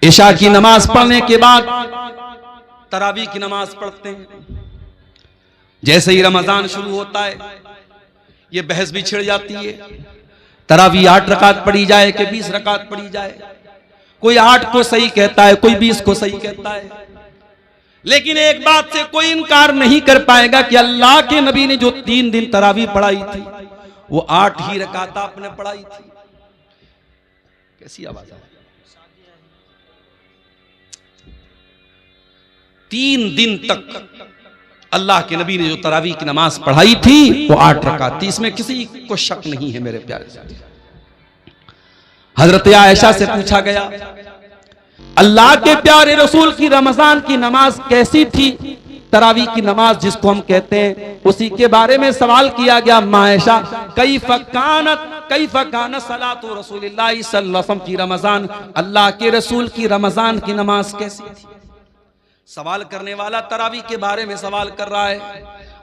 इशा की नमाज पढ़ने के बाद तरावी की नमाज पढ़ते हैं। जैसे ही रमजान शुरू होता है ये बहस भी छिड़ जाती है, तरावी 8 रकात पढ़ी जाए कि 20 रकात पढ़ी जाए। कोई 8 को सही कहता है, कोई 20 को सही कहता है। लेकिन एक बात से कोई इनकार नहीं कर पाएगा कि अल्लाह के नबी ने जो 3 दिन तरावी पढ़ाई थी वो 8 ही रकात आपने पढ़ाई थी। कैसी आवाज है? 3 दिन तक अल्लाह के नबी ने जो तरावी की नमाज पढ़ाई थी वो 8 रकात थी। इसमें किसी को शक नहीं है मेरे प्यारे साथी। हजरत आयशा से पूछा गया अल्लाह के प्यारे रसूल की रमजान की नमाज कैसी थी, तरावी की नमाज जिसको हम कहते हैं, उसी के बारे में सवाल किया गया। मायशा कैफ़ कानत सलातु रसूलिल्लाह सल्लल्लाहु अलैहि वसल्लम की रमजान, अल्लाह के रसूल की रमजान की नमाज कैसी थी। सवाल करने वाला तरावी के बारे में सवाल कर रहा है।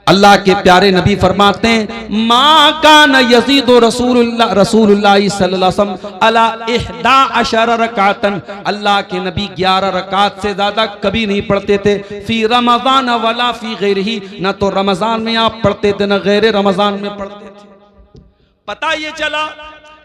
अल्लाह के प्यारे नबी फरमाते हैं मा कान यज़ीदु रसूलुल्लाह सल्लल्लाहु अलैहि वसल्लम अला 11 रकातन, अल्लाह के नबी 11 रकात से ज्यादा कभी नहीं पढ़ते थे। फी रमजान वला फी गैरिही, ना तो रमजान में आप पढ़ते थे ना गैर रमजान में पढ़ते थे। पता ये चला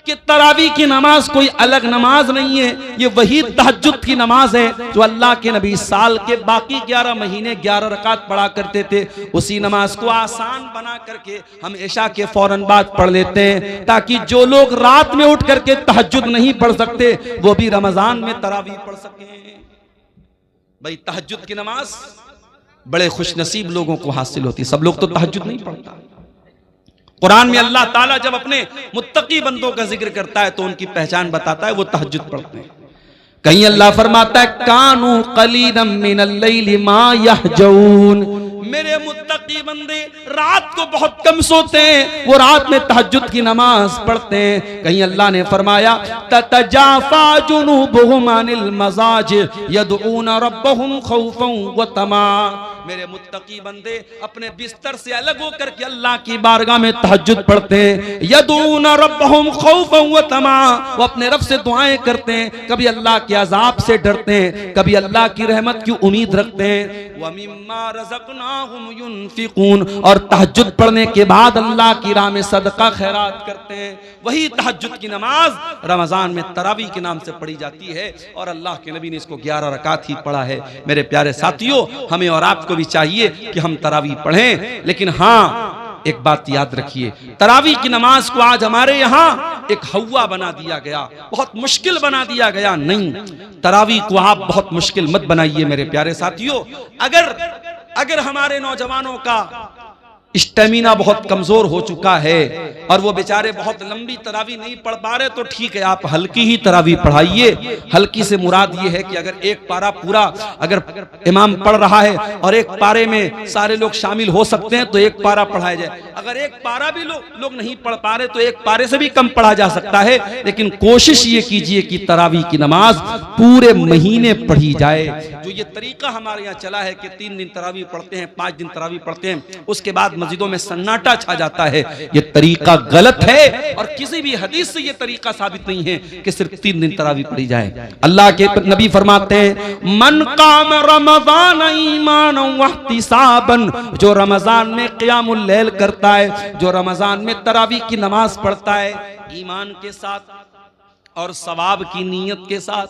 कि तरावी की नमाज कोई अलग नमाज नहीं है, ये वही तहज्जुद की नमाज है जो अल्लाह के नबी साल के बाकी 11 महीने 11 रकात पढ़ा करते थे। उसी नमाज को आसान बना करके हम इशा के फौरन बाद पढ़ लेते हैं, ताकि जो लोग रात में उठ करके तहज्जुद नहीं पढ़ सकते वो भी रमजान में तरावी पढ़ सके। भाई तहज्जुद की नमाज बड़े खुशनसीब लोगों को हासिल होती है, सब लोग तो तहज्जुद नहीं पढ़ता। कुरान में अल्लाह ताला जब अपने मुत्तकी बंदों का जिक्र करता है तो उनकी पहचान बताता है, वो तहज्जुद पढ़ते हैं। कहीं अल्लाह फरमाता है कानू कलीलन मिनल लैली मा यहजऊन, मेरे मुत्तकी बंदे रात को बहुत कम सोते हैं, वो रात में तहज्जुद की नमाज पढ़ते हैं। कहीं अल्लाह ने फरमाया ततजाफा जुनूबुहुम अनिल मजाज यदऊन रब्बहुम खौफन व तमा, मेरे मुत्तकी बंदे अपने बिस्तर से अलग होकर के अल्लाह की बारगाह में तहज्जुद पढ़ते हैं। यदऊन रब्बहुम खौफन व तमा, वो अपने रब से दुआएं करते हैं, कभी अल्लाह के अजाब से डरते हैं, कभी अल्लाह की रहमत की उम्मीद रखते हैं। व मिम्मा रज़क़नाहुम युनफिकून, और तहज्जुद पढ़ने के बाद अल्लाह की राह में सदका खैरात करते हैं। वही तहज्जुद की नमाज रमजान में तरावी के नाम से पढ़ी जाती है और अल्लाह के नबी ने इसको 11 रकात ही पढ़ा है। मेरे प्यारे साथियों, हमें और आपको भी चाहिए कि हम तरावी पढ़ें, लेकिन हाँ एक बात याद रखिए, तरावी की नमाज को आज हमारे यहाँ एक हवा बना दिया गया, बहुत मुश्किल बना दिया गया। नहीं, तरावी को आप बहुत मुश्किल मत बनाइए मेरे प्यारे साथियों। अगर हमारे नौजवानों का स्टेमिना बहुत कमजोर हो चुका है और वो बेचारे बहुत लंबी तरावी नहीं पढ़ पा रहे, तो ठीक है, आप हल्की ही तरावी पढ़ाइए। हल्की से मुराद ये है कि अगर एक पारा पूरा अगर इमाम पढ़ रहा है और एक पारे में सारे लोग शामिल हो सकते हैं तो एक पारा पढ़ाया जाए। अगर एक पारा भी लोग नहीं पढ़ पा रहे तो एक पारे से भी कम पढ़ा जा सकता है, लेकिन कोशिश ये कीजिए कि तरावी की नमाज पूरे महीने पढ़ी जाए। जो ये तरीका हमारे यहाँ चला है कि 3 दिन तरावी पढ़ते हैं, 5 दिन तरावी पढ़ते हैं, उसके बाद मस्जिदों में सन्नाटा छा जाता है, ये तरीका गलत है और किसी भी हदीस से ये तरीका साबित नहीं है कि सिर्फ 3 दिन तरावी पढ़ी जाए। अल्लाह के नबी फरमाते हैं मन काम रमजान ईमानन व इहतिसाबन, जो रमजान में क़ियामुल लैल करता है, जो रमजान में तरावी की नमाज पढ़ता है ईमान के साथ और सवाब की नीयत के साथ,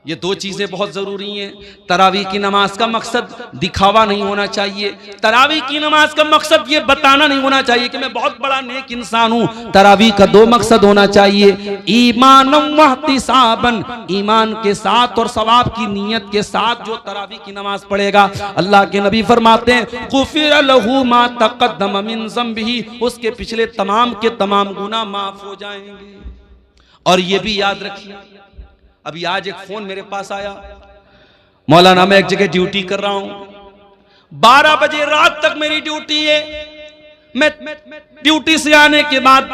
ये 2 चीजें बहुत जरूरी हैं। तरावी की नमाज का मकसद दिखावा नहीं होना चाहिए, तरावी की नमाज का मकसद ये बताना नहीं होना चाहिए कि मैं बहुत बड़ा नेक इंसान हूं। तरावी का 2 मकसद होना चाहिए, ईमानन व इहतिसाबन, ईमान के साथ और सवाब की नीयत के साथ जो तरावी की नमाज पढ़ेगा, अल्लाह के नबी फरमाते हैं गुफिर लहू मा तक़द्दम मिन ज़ंबिही, उसके पिछले तमाम के तमाम गुनाह माफ हो जाएंगे। और ये भी याद रखिए, अभी आज एक फोन मेरे पास आया, मौलाना मैं एक जगह ड्यूटी कर रहा हूं, 12 बजे रात तक मेरी ड्यूटी है, मैं ड्यूटी से आने के बाद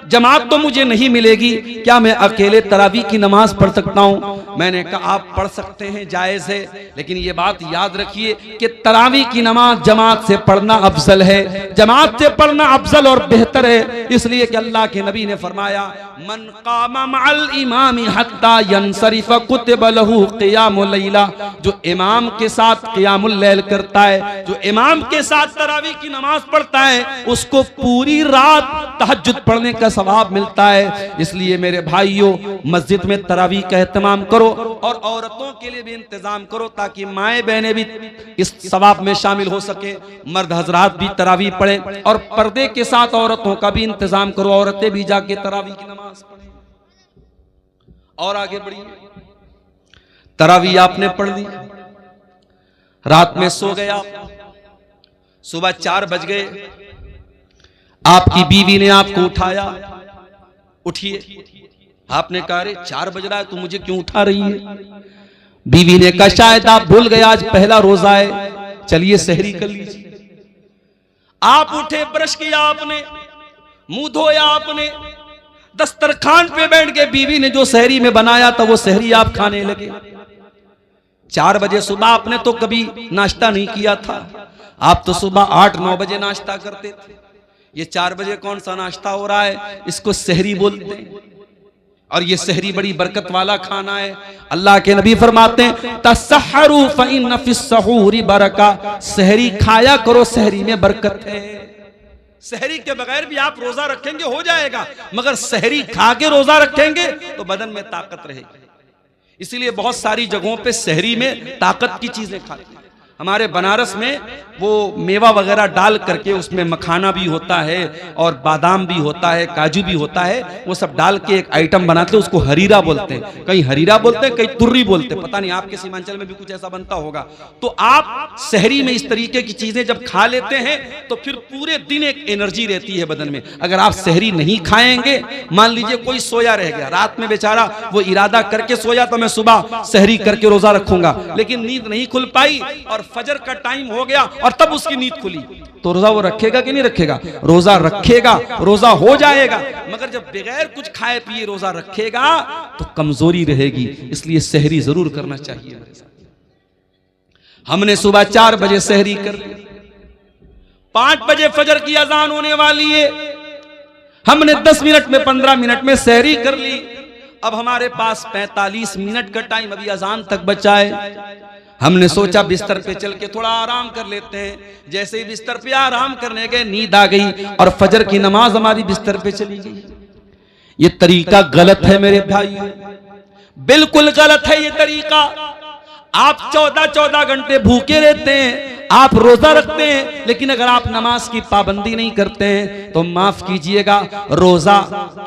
जमात तो मुझे नहीं मिलेगी, क्या मैं अकेले तरावी की नमाज पढ़ सकता हूं? मैंने कहा आप पढ़ सकते हैं, जायज है, लेकिन ये बात याद रखिए कि तरावी की नमाज जमात से पढ़ना अफजल है, जमात से पढ़ना अफजल और बेहतर है। इसलिए कि अल्लाह के नबी ने फरमाया, मन कामा मअल इमामी हत्ता यंसरिफ कुतिब लहू क़ियामुल लैला, जो इमाम के साथ क़ियामुल लैल करता है, जो इमाम के साथ तरावी की नमाज पढ़ता है, उसको पूरी रात तहज्जुद पढ़ने का सवाब मिलता है। इसलिए मेरे भाइयों, मस्जिद में तरावी का एहतमाम करो और औरतों के लिए भी इंतजाम करो ताकि माएं बहनें भी इस सवाब में शामिल हो सके, मर्द हजरात भी तरावी पढ़ें और पर्दे के साथ औरतों का भी इंतजाम करो, औरतें भी जाके तरावी की नमाज पढ़ें। और आगे बढ़िए, तरावी आपने पढ़ ली, रात में सो गया, सुबह 4 बज गए, आपकी बीवी ने आपको उठाया, उठिए। आपने कहा अरे 4 बज रहा है तो मुझे क्यों उठा रही है? बीवी ने कहा शायद आप भूल गए आज पहला रोजा है, चलिए सहरी कर लीजिए। आप उठे, ब्रश किया आपने, मुंह धोया आपने, दस्तरखान पे बैठ के बीवी ने जो सहरी में बनाया था वो सहरी आप खाने लगे। 4 बजे सुबह आपने तो कभी नाश्ता नहीं किया था, आप तो सुबह 8-9 बजे नाश्ता करते थे। ये 4 बजे कौन सा नाश्ता हो रहा है? इसको सहरी बोलते हैं और ये सहरी बड़ी बरकत वाला खाना है। अल्लाह के नबी फरमाते हैं तसहरू फइन्न फिस्सहूरी बरका, सहरी खाया करो, सहरी में बरकत है। सहरी के बगैर भी आप रोजा रखेंगे हो जाएगा, मगर सहरी खा के रोजा रखेंगे तो बदन में ताकत रहेगी। इसीलिए बहुत सारी जगहों पे सहरी में ताकत की चीजें खाते हैं। हमारे बनारस में वो मेवा वगैरह डाल करके उसमें मखाना भी होता है और बादाम भी होता है, काजू भी होता है, वो सब डाल के एक आइटम बनाते हैं, उसको हरीरा बोलते हैं। कहीं हरीरा बोलते हैं, कहीं तुर्री बोलते हैं, पता नहीं आपके सीमांचल में भी कुछ ऐसा बनता होगा। तो आप सहरी में इस तरीके की चीजें जब खा लेते हैं तो फिर पूरे दिन एक एनर्जी रहती है बदन में। अगर आप सहरी नहीं खाएंगे, मान लीजिए कोई सोया रह गया, रात में बेचारा वो इरादा करके सोया तो मैं सुबह सहरी करके रोजा रखूंगा, लेकिन नींद नहीं खुल पाई और फजर का टाइम हो गया और तब उसकी नींद खुली, तो रोजा वो रखेगा कि नहीं रखेगा? रोजा रखेगा, रोजा हो जाएगा, मगर जब बगैर कुछ खाए पिए रोजा रखेगा तो कमजोरी रहेगी। इसलिए सहरी जरूर करना चाहिए। मेरे साथ हमने सुबह 4 बजे सहरी कर ली, 5 बजे फजर की अजान होने वाली है, हमने 10 मिनट में 15 मिनट में सहरी कर ली। अब हमारे पास 45 मिनट का टाइम अभी अजान तक बचा है। हमने सोचा बिस्तर पे चल के थोड़ा आराम कर लेते हैं। जैसे ही बिस्तर पे आराम करने गए, नींद आ गई और फजर की नमाज हमारी बिस्तर पे चली गई। ये तरीका गलत है मेरे भाई, बिल्कुल गलत है ये तरीका। आप 14-14 घंटे भूखे रहते हैं, आप रोजा रखते हैं, लेकिन अगर आप नमाज की पाबंदी नहीं करते हैं तो माफ कीजिएगा, रोजा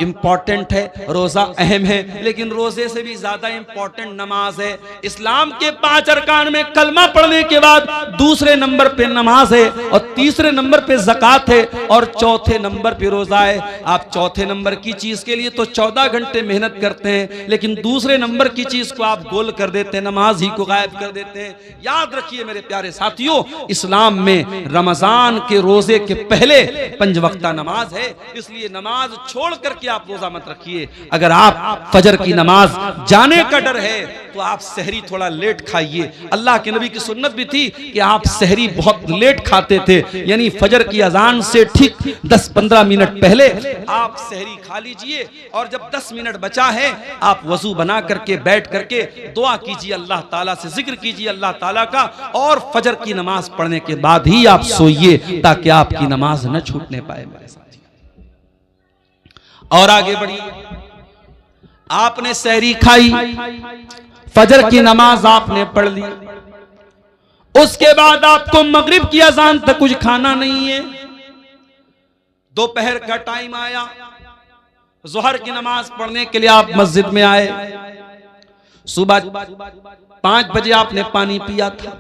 इंपॉर्टेंट है, रोजा अहम है, लेकिन रोजे से भी ज्यादा इंपॉर्टेंट नमाज है। इस्लाम के 5 अरकान में कलमा पढ़ने के बाद दूसरे नंबर पे नमाज है और तीसरे नंबर पे ज़कात है और चौथे नंबर पे रोजा है। आप चौथे नंबर की चीज के लिए तो 14 घंटे मेहनत करते हैं, लेकिन दूसरे नंबर की चीज को आप गोल कर देते हैं, नमाज ही को गायब कर देते हैं। याद रखिए मेरे प्यारे साथियों, इस्लाम में रमजान के रोजे के पहले 5 वक्ता नमाज है, इसलिए नमाज छोड़ करके आप रोजा मत रखिए। अगर आप फजर की नमाज जाने का डर है तो आप सहरी थोड़ा लेट खाइए। अल्लाह के नबी की सुन्नत भी थी कि आप सहरी बहुत लेट खाते थे, यानी फजर की अजान से ठीक 10-15 मिनट पहले आप सहरी खा लीजिए और जब 10 मिनट बचा है आप वजू बना करके बैठ करके दुआ कीजिए, अल्लाह ताला से जिक्र कीजिए अल्लाह ताला का, और फजर की नमाज पढ़ने के बाद ही आप सोइए ताकि आपकी नमाज न छूटने पाए मेरे साथ। और आगे बढ़िए, आपने सहरी खाई, फजर की नमाज आपने पढ़ ली, उसके बाद आपको मगरिब की अजान तक कुछ खाना नहीं है। दोपहर का टाइम आया, जोहर की नमाज पढ़ने के लिए आप मस्जिद में आए, सुबह 5 बजे आपने पानी पिया था,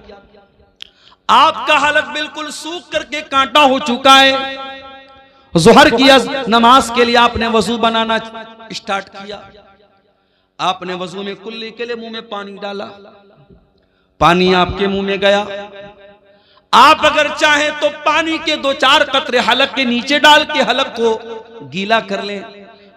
आपका हलक बिल्कुल सूख करके कांटा हो चुका है। जोहर की नमाज के लिए आपने वजू बनाना स्टार्ट किया, आपने वजू में कुल्ली के लिए मुंह में पानी डाला, पानी आपके मुंह में गया। आप अगर चाहें तो पानी के 2-4 कतरे हलक के नीचे डाल के हलक को गीला कर लें,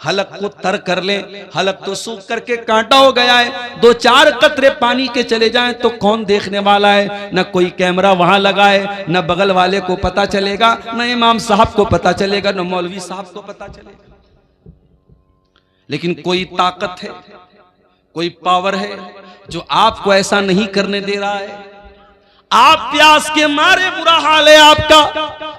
हलक को तर कर लें। हलक तो सूख करके कांटा हो गया है, 2-4 कतरे पानी के चले जाएं तो कौन देखने वाला है? न कोई कैमरा वहां लगा है, न बगल वाले को पता चलेगा, न इमाम साहब को पता चलेगा, न मौलवी साहब को पता चलेगा। लेकिन कोई ताकत है, कोई पावर है जो आपको ऐसा नहीं करने दे रहा है। आप प्यास के मारे, बुरा हाल है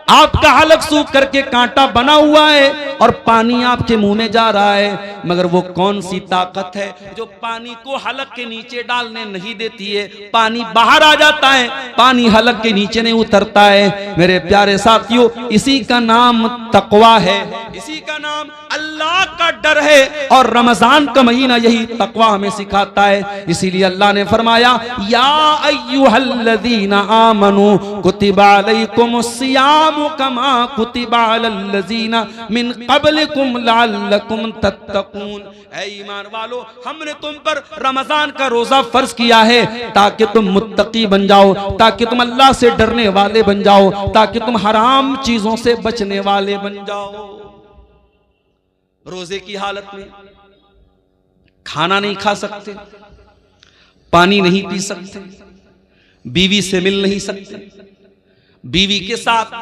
आपका हलक सूख करके कांटा बना हुआ है और पानी आपके मुंह में जा रहा है, मगर वो कौन सी ताकत है जो पानी को हलक के नीचे डालने नहीं देती है? पानी बाहर आ जाता है, पानी हलक के नीचे नहीं उतरता है। मेरे प्यारे साथियों, इसी का नाम तकवा है, इसी का नाम अल्लाह का डर है, और रमजान का महीना यही तकवा हमें सिखाता है। इसीलिए अल्लाह ने फरमाया, या अय्युहल्लज़ीना आमनू कुतिबा अलैकुमुस्सियामु कमा कुतिबा अलल्लज़ीना मिन क़ब्लिकुम लअल्लकुम तत्तक़ून। ऐ ईमान वालो, हमने तुम पर रमजान का रोजा फर्ज किया है ताकि तुम मुत्तकी बन जाओ, ताकि तुम अल्लाह से डरने वाले बन जाओ, ताकि तुम हराम चीजों से बचने वाले बन जाओ। रोजे की हालत में खाना नहीं खा सकते, पानी नहीं पी सकते, बीवी से मिल नहीं सकते, बीवी के साथ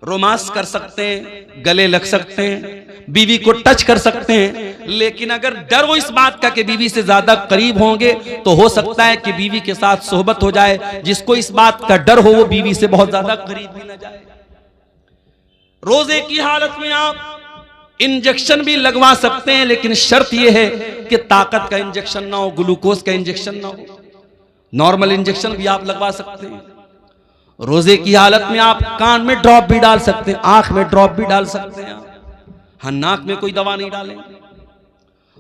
रोमांस कर सकते हैं, गले लग सकते हैं, बीवी को टच कर सकते हैं, लेकिन अगर डर हो इस बात का कि बीवी से ज्यादा करीब होंगे तो हो सकता है कि बीवी के साथ सोहबत हो जाए। जिसको इस बात का डर हो वो बीवी से बहुत ज्यादा करीब भी न जाए। रोजे की हालत में आप इंजेक्शन भी लगवा सकते हैं, लेकिन शर्त यह है कि ताकत का इंजेक्शन ना हो, ग्लूकोज का इंजेक्शन ना हो। नॉर्मल इंजेक्शन भी आप लगवा सकते हैं। रोजे की हालत में आप कान में ड्रॉप भी डाल सकते हैं, आंख में ड्रॉप भी डाल सकते हैं, हाँ, नाक में कोई दवा नहीं डालेंगे।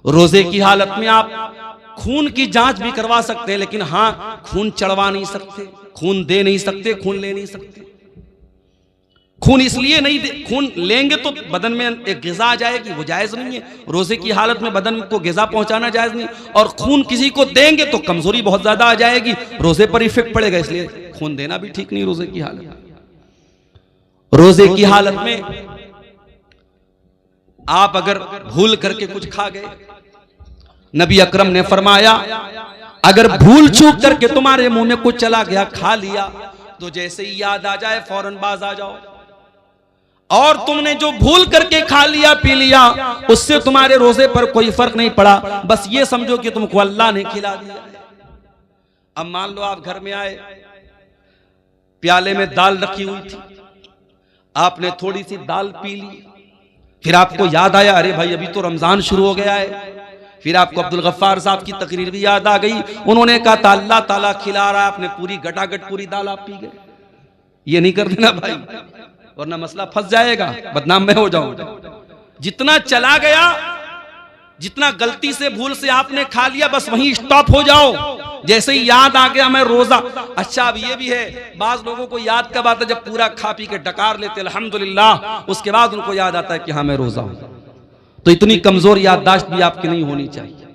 रोजे की हालत में आप खून की जांच भी करवा सकते हैं, लेकिन हाँ, खून चढ़वा नहीं सकते, खून दे नहीं सकते, खून ले नहीं सकते। खून इसलिए नहीं दे, खून लेंगे तो बदन में एक ग़िज़ा आ जाएगी, वो जायज़ नहीं है। रोजे की हालत में बदन को ग़िज़ा पहुंचाना जायज़ नहीं, और खून किसी को देंगे तो कमजोरी बहुत ज्यादा आ जाएगी, रोजे पर इफेक्ट पड़ेगा, इसलिए खून देना भी ठीक नहीं रोजे की हालत में। रोजे की हालत में आप अगर भूल करके कुछ खा गए, नबी अकरम ने फरमाया, अगर भूल चूक करके तुम्हारे मुंह में कुछ चला गया, खा लिया, तो जैसे ही याद आ जाए फौरन बाज आ जाओ। और तुमने जो भूल करके खा लिया पी लिया, उससे तुम्हारे रोजे पर कोई फर्क नहीं पड़ा, बस ये समझो कि तुमको अल्लाह ने खिला दिया। अब मान लो आप घर में आए, प्याले में दाल रखी हुई थी, आपने थोड़ी सी दाल पी ली, फिर आपको याद आया, अरे भाई अभी तो रमजान शुरू हो गया है। फिर आपको अब्दुल गफ्फार साहब की तकरीर भी याद आ गई, उन्होंने कहा था अल्लाह ताला खिला रहा है, आपने पूरी गटागट पूरी दाल आप पी गए। ये नहीं कर देना भाई, वरना मसला फंस जाएगा, बदनाम मैं हो जाऊंगा। जितना चला गया, जितना गलती से भूल से आपने खा लिया, बस वहीं स्टॉप हो जाओ। जैसे ही याद आ गया मैं रोजा, अच्छा अब ये भी है, बाज लोगों को याद कब आता है? जब पूरा खा पी के डकार लेते अल्हम्दुलिल्लाह, उसके बाद उनको याद आता है कि हाँ मैं रोजा हूं। तो इतनी कमजोर याददाश्त भी आपकी नहीं होनी चाहिए।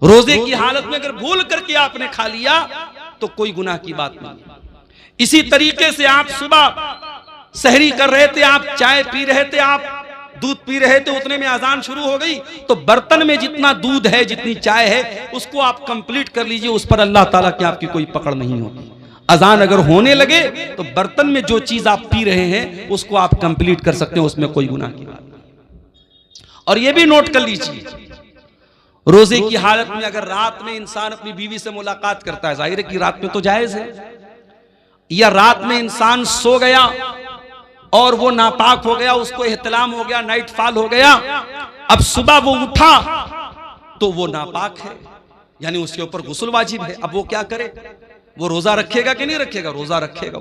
रोजे की हालत में अगर भूल करके आपने खा लिया तो कोई गुनाह की बात नहीं। इसी तरीके से आप सुबह सहरी कर रहे थे, आप चाय पी रहे थे, आप दूध पी रहे थे, उतने में अजान शुरू हो गई, तो बर्तन में जितना दूध है, जितनी चाय है, उसको आप कंप्लीट कर लीजिए, उस पर अल्लाह ताला की आपकी कोई पकड़ नहीं होगी। अजान अगर होने लगे तो बर्तन में जो चीज आप पी रहे हैं उसको आप कंप्लीट कर सकते हैं, उसमें कोई गुनाह की बात नहीं। और ये भी नोट कर लीजिए, रोजे की हालत में अगर रात में इंसान अपनी बीवी से मुलाकात करता है, जाहिर है कि रात में तो जायज है, या रात में इंसान सो गया और वो नापाक हो गया, उसको एहतलाम हो गया, नाइट फॉल हो गया, अब सुबह वो उठा तो वो नापाक है, यानी उसके ऊपर गुस्ल वाजिब है। अब वो क्या करे? वो रोजा रखेगा कि नहीं रखेगा? रोजा रखेगा।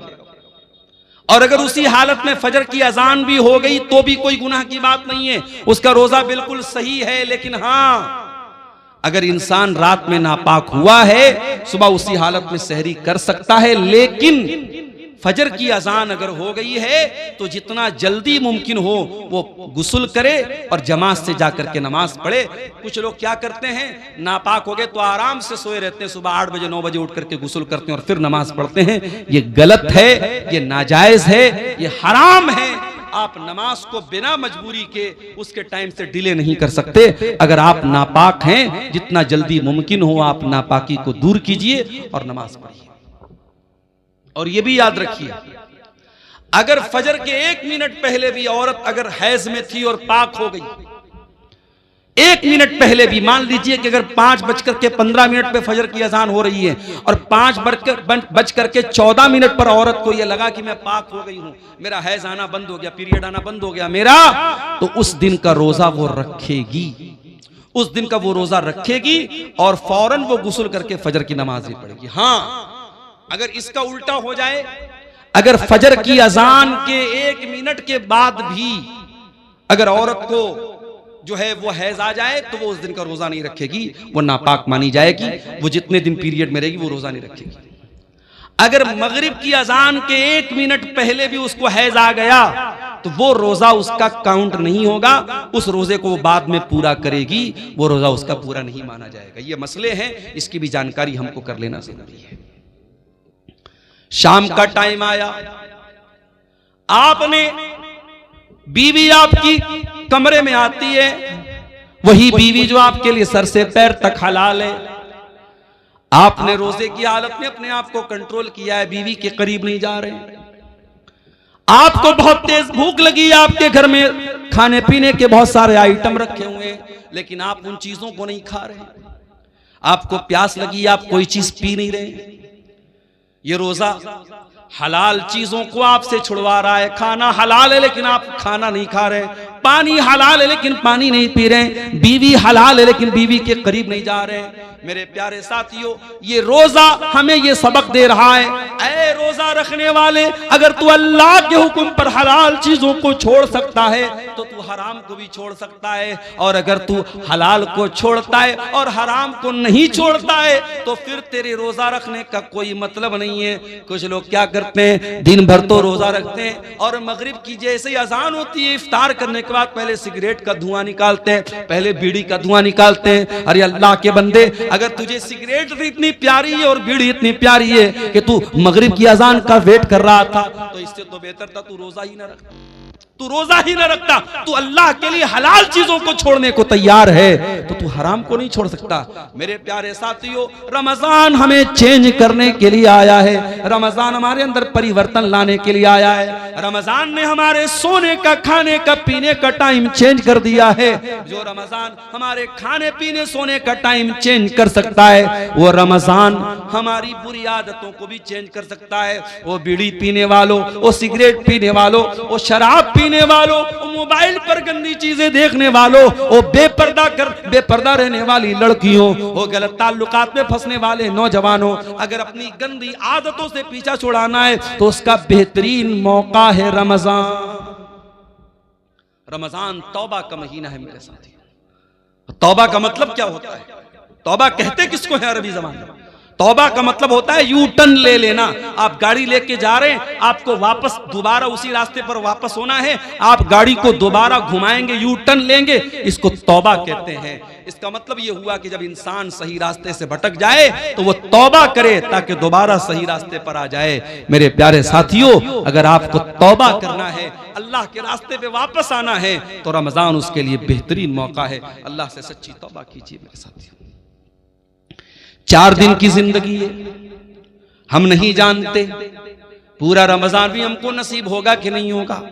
और अगर उसी हालत में फजर की अजान भी हो गई तो भी कोई गुनाह की बात नहीं है, उसका रोजा बिल्कुल सही है। लेकिन हाँ, अगर इंसान रात में नापाक हुआ है, सुबह उसी हालत में सहरी कर सकता है, लेकिन फजर की अजान अगर हो गई है तो जितना जल्दी मुमकिन हो वो गुस्ल करे और जमात से जाकर के नमाज पढ़े। कुछ लोग क्या करते हैं, नापाक हो गए तो आराम से सोए रहते हैं, सुबह 8 बजे 9 बजे उठ करके गुस्ल करते हैं और फिर नमाज पढ़ते हैं। ये गलत है, ये नाजायज है, ये हराम है। आप नमाज को बिना मजबूरी के उसके टाइम से डिले नहीं कर सकते। अगर आप नापाक हैं, जितना जल्दी मुमकिन हो आप नापाकी को दूर कीजिए और नमाज पढ़िए। और यह भी याद रखिए, अगर फजर के 1 मिनट पहले भी औरत अगर हैज में थी और पाक हो गई, 1 मिनट पहले भी, मान लीजिए कि अगर 5:15 पे फजर की अजान हो रही है और 5:14 पर औरत को यह लगा कि मैं पाक हो गई हूं, मेरा हैज आना बंद हो गया, पीरियड आना बंद हो गया मेरा, तो उस दिन का रोजा वो रखेगी, उस दिन का वो रोजा रखेगी और फौरन वो गुस्ल करके फजर की नमाज भी पढ़ेगी। हां, अगर इसका उल्टा हो जाए, अगर फजर की अजान के 1 मिनट के बाद भी अगर औरत को जो है वो हैज आ जाए, तो वो उस दिन का रोजा नहीं रखेगी, वो नापाक मानी जाएगी, वो जितने दिन पीरियड में रहेगी वो रोजा नहीं रखेगी। अगर मगरिब की अजान के 1 मिनट पहले भी उसको हैज आ गया, तो वो रोजा उसका काउंट नहीं होगा, उस रोजे को वो बाद में पूरा करेगी, वो रोजा उसका पूरा नहीं माना जाएगा। ये मसले हैं, इसकी भी जानकारी हमको कर लेना जरूरी है। शाम का टाइम आया, आपने, बीवी आपकी कमरे में आती है, वही बीवी जो आपके लिए सर से पैर तक हलाल है, आपने रोजे की हालत में अपने आप को कंट्रोल किया है, बीवी के करीब नहीं जा रहे, आपको बहुत तेज भूख लगी, आपके घर में खाने पीने के बहुत सारे आइटम रखे हुए हैं, लेकिन आप उन चीजों को नहीं खा रहे, आपको प्यास लगी, आप कोई चीज पी नहीं रहे, ये रोजा हलाल चीजों को आपसे छुड़वा रहा है। खाना हलाल है लेकिन आप खाना नहीं खा रहे, पानी हलाल है लेकिन पानी नहीं पी रहे, बीवी हलाल है लेकिन बीवी के करीब नहीं जा रहे। मेरे प्यारे साथियों, ये रोजा हमें ये सबक दे रहा है, ऐ रोजा रखने वाले, अगर तू अल्लाह के हुक्म पर हलाल चीजों को छोड़ सकता है तो तू हराम को भी छोड़ सकता है, और अगर तू हलाल को छोड़ता है और हराम को नहीं छोड़ता है तो फिर तेरे रोजा रखने का कोई मतलब नहीं है। कुछ लोग क्या करते हैं, दिन भर तो रोजा रखते हैं और मगरिब की जैसे ही अजान होती है, इफ्तार करने के बाद पहले सिगरेट का धुआं निकालते हैं, पहले बीड़ी का धुआं निकालते हैं। अरे अल्लाह के बंदे, अगर तुझे सिगरेट इतनी प्यारी है और बीड़ी इतनी प्यारी है कि तू मगरिब की अजान का वेट कर रहा था, तो इससे तो बेहतर था तू रोजा ही ना रखता, तू रोजा ही ना रखता। तू अल्लाह के लिए हलाल चीजों को छोड़ने को तैयार है तो तू हराम को नहीं छोड़ सकता। मेरे प्यारे साथियों, रमजान हमें चेंज करने के लिए आया है, रमजान हमारे अंदर परिवर्तन लाने के लिए आया है। रमजान ने हमारे सोने का, खाने का, पीने का टाइम चेंज कर दिया है। जो रमजान हमारे खाने पीने सोने का टाइम चेंज कर सकता है, वो रमजान हमारी बुरी आदतों को भी चेंज कर सकता है। वो बीड़ी पीने वालों, वो सिगरेट पीने वालों, वो शराब पीने वालों, मोबाइल पर गंदी चीजें देखने वालों, वो बेपर्दा रहने वाली लड़कियों, वो गलत ताल्लुकात में फंसने वाले नौजवानों, अगर अपनी गंदी आदतों से पीछा छुड़ाना है तो उसका बेहतरीन मौका है रमजान। रमजान तौबा का महीना है मेरे साथी। तौबा का मतलब क्या होता है? तौबा कहते किसको है अरबी ज़बान में? तौबा का मतलब होता है यू टर्न ले लेना। आप गाड़ी लेके जा रहे हैं, आपको वापस दोबारा उसी रास्ते पर वापस होना है, आप गाड़ी को दोबारा घुमाएंगे, यू टर्न लेंगे, इसको तौबा कहते हैं। इसका मतलब ये हुआ कि जब इंसान सही रास्ते से भटक जाए तो वो तौबा करे ताकि दोबारा सही रास्ते पर आ जाए। मेरे प्यारे साथियों, अगर आपको तौबा करना है, अल्लाह के रास्ते पे वापस आना है, तो रमजान उसके लिए बेहतरीन मौका है। अल्लाह से सच्ची तौबा कीजिए मेरे साथियों। 4 दिन की जिंदगी है, हम नहीं जानते पूरा रमजान भी हमको नसीब होगा कि नहीं होगा,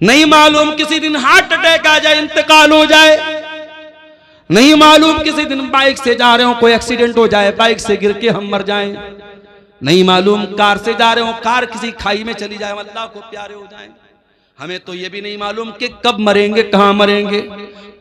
नहीं मालूम किसी दिन हार्ट अटैक आ जाए, इंतकाल हो जाए, नहीं मालूम किसी दिन बाइक से जा रहे हो कोई एक्सीडेंट हो जाए, बाइक से गिर के हम मर जाएं, नहीं मालूम कार से जा रहे हो कार किसी खाई में चली जाए, अल्लाह को प्यारे हो जाए। हमें तो ये भी नहीं मालूम कि कब मरेंगे, कहां मरेंगे।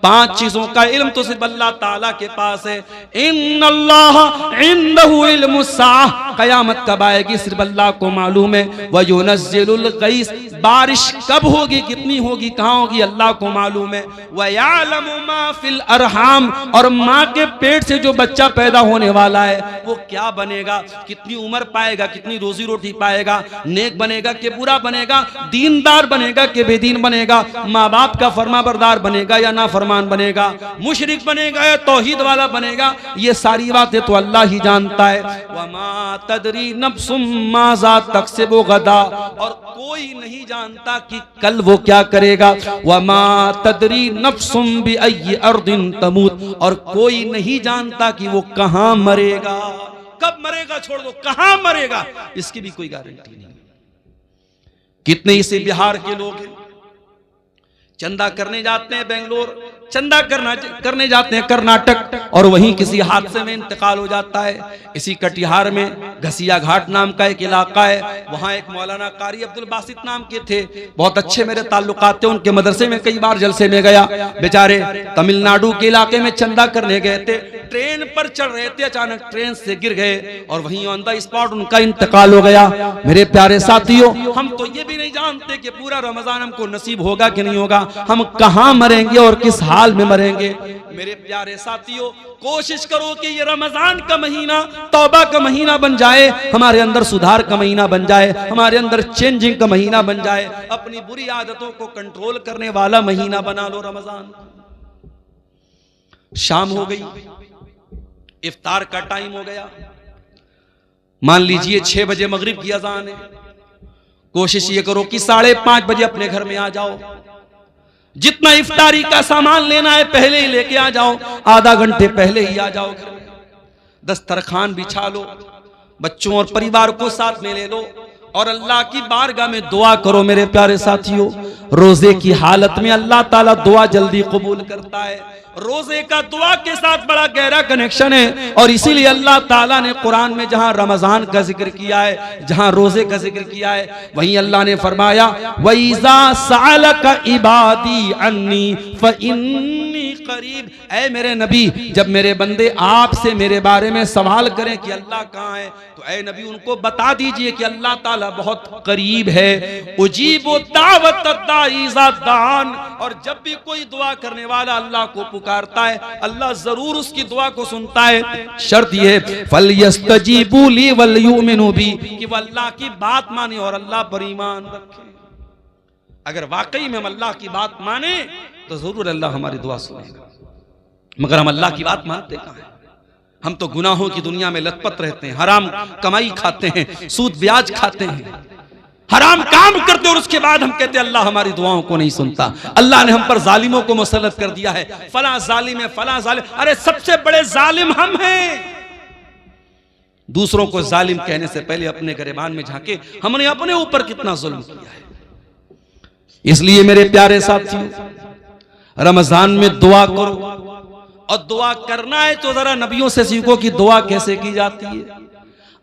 5 चीजों का इल्म तो सिर्फ अल्लाह ताला के पास है। इन्नल्लाह इंदहु इल्मुस्साह, कयामत कब आएगी सिर्फ अल्लाह को मालूम है। व युनज़्ज़िलुल गैस, बारिश कब होगी, कितनी होगी, कहां होगी, अल्लाह को मालूम है। व यअलमु मा फिल अरहाम, और माँ के पेट से जो बच्चा पैदा होने वाला है वो क्या बनेगा, कितनी उम्र पाएगा, कितनी रोजी रोटी पाएगा, नेक बनेगा कि बुरा बनेगा, दीनदार बनेगा कि बेदीन बनेगा, माँ बाप का फरमाबरदार बनेगा या ना फरमान बनेगा, मुशरिक बनेगा या तौहीद वाला बनेगा, ये सारी बातें तो अल्लाह ही जानता है। वमा तदरी नफ्सुम माज़ा तक्सिबु गदा, और कोई नहीं जानता कि कल वो क्या करेगा। वमा तदरी नफ्सुम बिअय्यि अर्दिन तमूत, और कोई नहीं जानता कि वो कहां मरेगा, कब मरेगा छोड़ दो, कहां मरेगा इसकी भी कोई गारंटी नहीं। कितने इसे बिहार के लोग हैं, चंदा करने जाते हैं बेंगलोर, चंदा करने जाते हैं कर्नाटक, और वहीं किसी हादसे में इंतकाल हो जाता है। इसी कटिहार में घसिया घाट नाम का एक इलाका है, वहां एक मौलाना कारी अब्दुल बासित नाम के थे, बहुत अच्छे मेरे ताल्लुकात थे, उनके मदरसे में कई बार जलसे में गया। बेचारे तमिलनाडु के इलाके में चंदा करने गए थे, ट्रेन पर चढ़ रहे थे, अचानक ट्रेन से गिर गए और वहीं ऑन द स्पॉट उनका इंतकाल हो गया। मेरे प्यारे साथियों, हम तो ये भी नहीं जानते कि पूरा रमजान हमको नसीब होगा कि नहीं होगा, हम कहां मरेंगे और किस हाल में मरेंगे। मेरे प्यारे साथियों, कोशिश करो कि ये रमजान का महीना तौबा का महीना बन जाए, हमारे अंदर सुधार का महीना बन जाए, हमारे अंदर चेंजिंग का महीना बन जाए, अपनी बुरी आदतों को कंट्रोल करने वाला महीना बना लो रमजान। शाम हो गई, इफ्तार का टाइम हो गया, मान लीजिए 6 बजे मगरिब की अजान है। कोशिश ये करो कि 5:30 बजे अपने घर में आ जाओ, जितना इफ्तारी का सामान लेना है पहले ही लेके आ जाओ, आधा घंटे पहले ही आ जाओ घर में, दस्तरखान बिछा लो, बच्चों और परिवार को साथ में ले लो और अल्लाह की बारगाह में दुआ करो। मेरे प्यारे साथियों, रोजे की हालत में अल्लाह ताला दुआ जल्दी कबूल करता है, रोजे का दुआ के साथ बड़ा गहरा कनेक्शन है, और इसीलिए अल्लाह ताला ने कुरान में जहां रमजान का जिक्र किया है, जहां रोजे का जिक्र किया है, वहीं अल्लाह ने फरमाया वइज़ा सअलका इबादी अन्नी फइन्नी करीब। ऐ मेरे नबी, जब मेरे बंदे आपसे मेरे बारे में सवाल करें कि अल्लाह कहां है, तो ऐ नबी उनको बता दीजिए कि अल्लाह ताला बहुत करीब है। उजीबु दावत दाई इज़ा दान, और जब भी कोई दुआ करने वाला अल्लाह को पुकारता है, अल्लाह जरूर उसकी दुआ को सुनता है। शर्त यह फलयस्तजीबू ली वलयुमिनू बी, कि वह अल्लाह की बात माने और अल्लाह पर ईमान रखे। अगर वाकई में हम अल्लाह की बात माने तो जरूर अल्लाह हमारी दुआ सुनेगा, मगर हम अल्लाह की बात मानते कहां हैं? हम तो गुनाहों की दुनिया में लथपथ रहते हैं, हराम कमाई खाते हैं, सूद ब्याज खाते हैं, हराम काम करते, और उसके बाद हम कहते हैं अल्लाह हमारी दुआओं को नहीं सुनता। अल्लाह ने हम पर जालिमों को मुसल्लत कर दिया है, फला जालिम है, फला जालिम। अरे सबसे बड़े जालिम हम हैं। दूसरों को जालिम कहने से पहले अपने गिरबान में झांके, हमने अपने ऊपर कितना जुल्म किया है। इसलिए मेरे प्यारे साथियों, रमजान में दुआ करो, और दुआ करना है तो जरा नबियों से सीखो कि दुआ कैसे की जाती है।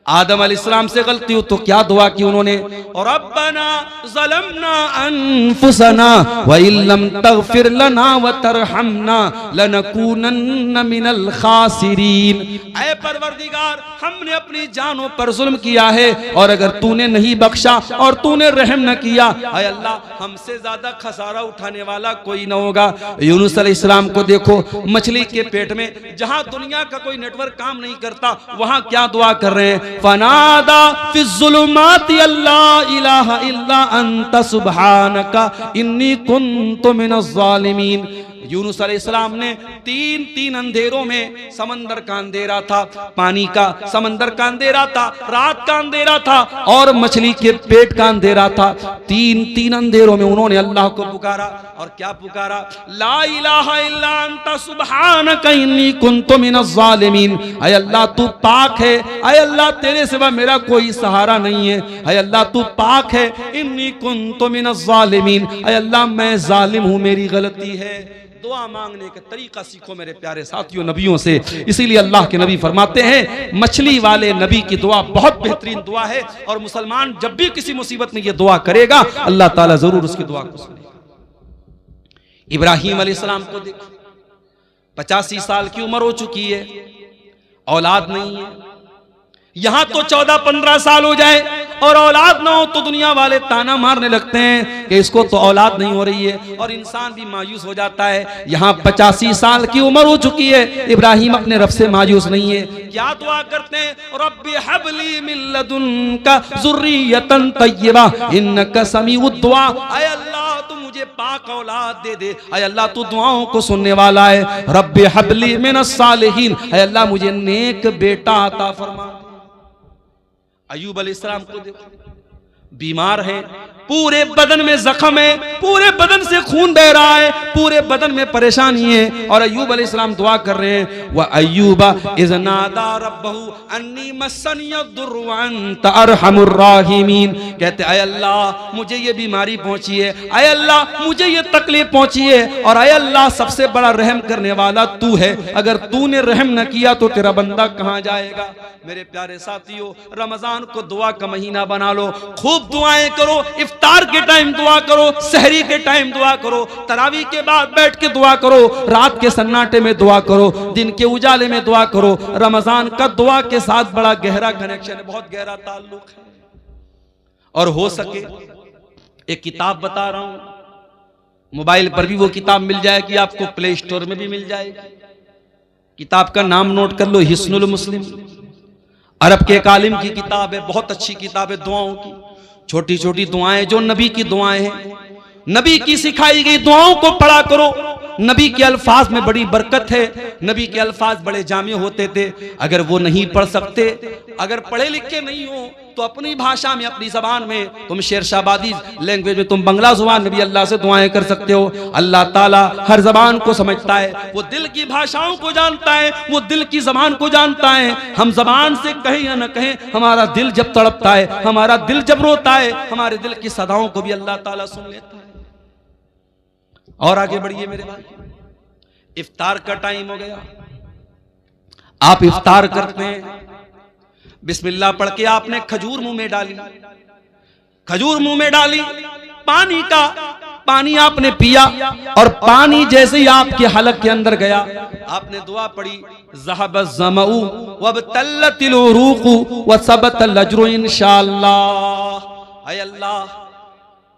आदम अलैहिस्सलाम से गलती हो तो क्या दुआ की उन्होंने, और रब्बना ज़लमना अनफुसना व इल्लम तगफिर लना व तरहमना लनकूनन्ना मिनल खासिरीन। ऐ परवरदिगार, हमने अपनी जानों पर जुल्म किया है, और अगर तूने नहीं बख्शा और तूने रहम न किया, ऐ अल्लाह हमसे ज्यादा खसारा उठाने वाला कोई न होगा। यूनुस अलैहिस्सलाम को देखो, मछली के पेट में, जहां दुनिया का कोई नेटवर्क काम नहीं करता, वहां क्या दुआ कर रहे हैं, फनादा फिज़्ज़ुलुमाति अल्ला इलाहा इल्ला अंता सुब्हानका इन्नी कुन्तु मिनज़ ज़ालिमीन। यूनुस अलैहिस्सलाम ने तीन अंधेरों में, समंदर का अंधेरा था, पानी का, समंदर का अंधेरा था, रात का अंधेरा था, और मछली के पेट का अंधेरा था, तीन अंधेरों में उन्होंने अल्लाह को पुकारा। और क्या पुकारा, ला इलाहा इल्ला अंता सुब्हानका इन्नी कुन्तु मिनज़ ज़ालिमीन। ऐ अल्लाह तू पाक है, ऐ अल्लाह तेरे सिवा मेरा कोई सहारा नहीं है, ऐ अल्लाह तू पाक है, इन्नी कुन्तु मिनज़ ज़ालिमीन। ऐ अल्लाह मैं जालिम हूं, मेरी गलती है। दुआ मांगने का तरीका सीखो मेरे प्यारे साथियों नबियों से। इसीलिए अल्लाह के नबी फरमाते हैं, मछली वाले नबी की दुआ बहुत बेहतरीन दुआ है, और मुसलमान जब भी किसी मुसीबत में ये दुआ करेगा, अल्लाह ताला जरूर उसकी दुआ को सुनेगा। इब्राहिम अलैहिस्सलाम को देखो, 85 साल की उम्र हो चुकी है, औलाद नहीं है। यहां तो 14-15 साल हो जाए और औलाद ना हो तो दुनिया वाले ताना मारने लगते हैं कि इसको तो औलाद नहीं हो रही है, और इंसान भी मायूस हो जाता है। यहाँ 85 साल की उम्र हो चुकी है, इब्राहिम अपने रब से मायूस नहीं है। क्या दुआ करते हैं, रब्बी हबली मिन लदुनका ज़ुर्रियतन तय्यबा इन्नका समीउद दुआ। ऐ अल्लाह तू मुझे पाक औलाद दे दे, ऐ अल्लाह तू दुआओं को सुनने वाला है। रब्बी हबली मिनस सालिहीन, ऐ अल्लाह मुझे नेक बेटा अता फरमा। अय्यूब अलैहिस्सलाम को देखो, बीमार हैं, पूरे बदन में जख्म है, पूरे बदन से खून बह रहा है, पूरे बदन में परेशानी है, और अय्यूब अलैहिस्सलाम दुआ कर रहे हैं, व अय्यूबा इज़ नादा रब्बहू अन्नी मस्सनियद्दुर्रु व अंत अरहमुर राहिमीन। कहते अय अल्लाह मुझे ये बीमारी पहुंची है, अय अल्लाह मुझे ये तकलीफ पहुंची है, और अय अल्लाह सबसे बड़ा रहम करने वाला तू है, अगर तूने रहम न किया तो तेरा बंदा कहां जाएगा। मेरे प्यारे साथियों, रमजान को दुआ का महीना बना लो, खूब दुआएं करो, इफ्तार के टाइम दुआ करो, सहरी के टाइम दुआ करो, तरावी के बाद बैठ के दुआ करो, रात के सन्नाटे में दुआ करो, दिन के उजाले में दुआ करो। रमजान का दुआ के साथ बड़ा गहरा कनेक्शन है, बहुत गहरा ताल्लुक है। और हो सके एक किताब बता रहा हूं, मोबाइल पर भी वो किताब मिल जाएगी आपको, प्ले स्टोर में भी मिल जाएगी। किताब का नाम नोट कर लो, हिस्नुल मुस्लिम, अरब के एक आलिम की किताब है, बहुत अच्छी किताब है दुआओं की, छोटी छोटी दुआएं जो नबी की दुआएं हैं, नबी की सिखाई गई दुआओं को पढ़ा करो। नबी के अल्फाज में बड़ी बरकत है, नबी के अल्फाज बड़े जामे होते थे। अगर वो नहीं पढ़ सकते, अगर पढ़े लिखे नहीं हो, तो अपनी भाषा में, अपनी जबान में, तुम शेरशाबादी लैंग्वेज में, तुम बंगला जुबान में भी अल्लाह से दुआएं कर सकते हो। अल्लाह ताला हर जबान को समझता है, वो दिल की भाषाओं को जानता है, वो दिल की जबान को जानता है। हम जबान से कहें या न कहें, हमारा दिल जब तड़पता है, हमारा दिल जब रोता है, हमारे दिल की सदाओं को भी अल्लाह ताला सुन लेता है। और आगे बढ़िए मेरे भाई, इफ्तार का टाइम हो गया। आप इफ्तार करते हैं, बिस्मिल्लाह पढ़ के आपने खजूर मुंह में डाली, खजूर मुंह में डाली, पानी आपने पिया, और पानी जैसे ही आपके हलक के अंदर गया, आपने दुआ पढ़ी, ज़हबज़ ज़मऊ वबतल्लतिल उरूक़ु वसबतल अज्रु इंशाअल्लाह। ऐ अल्लाह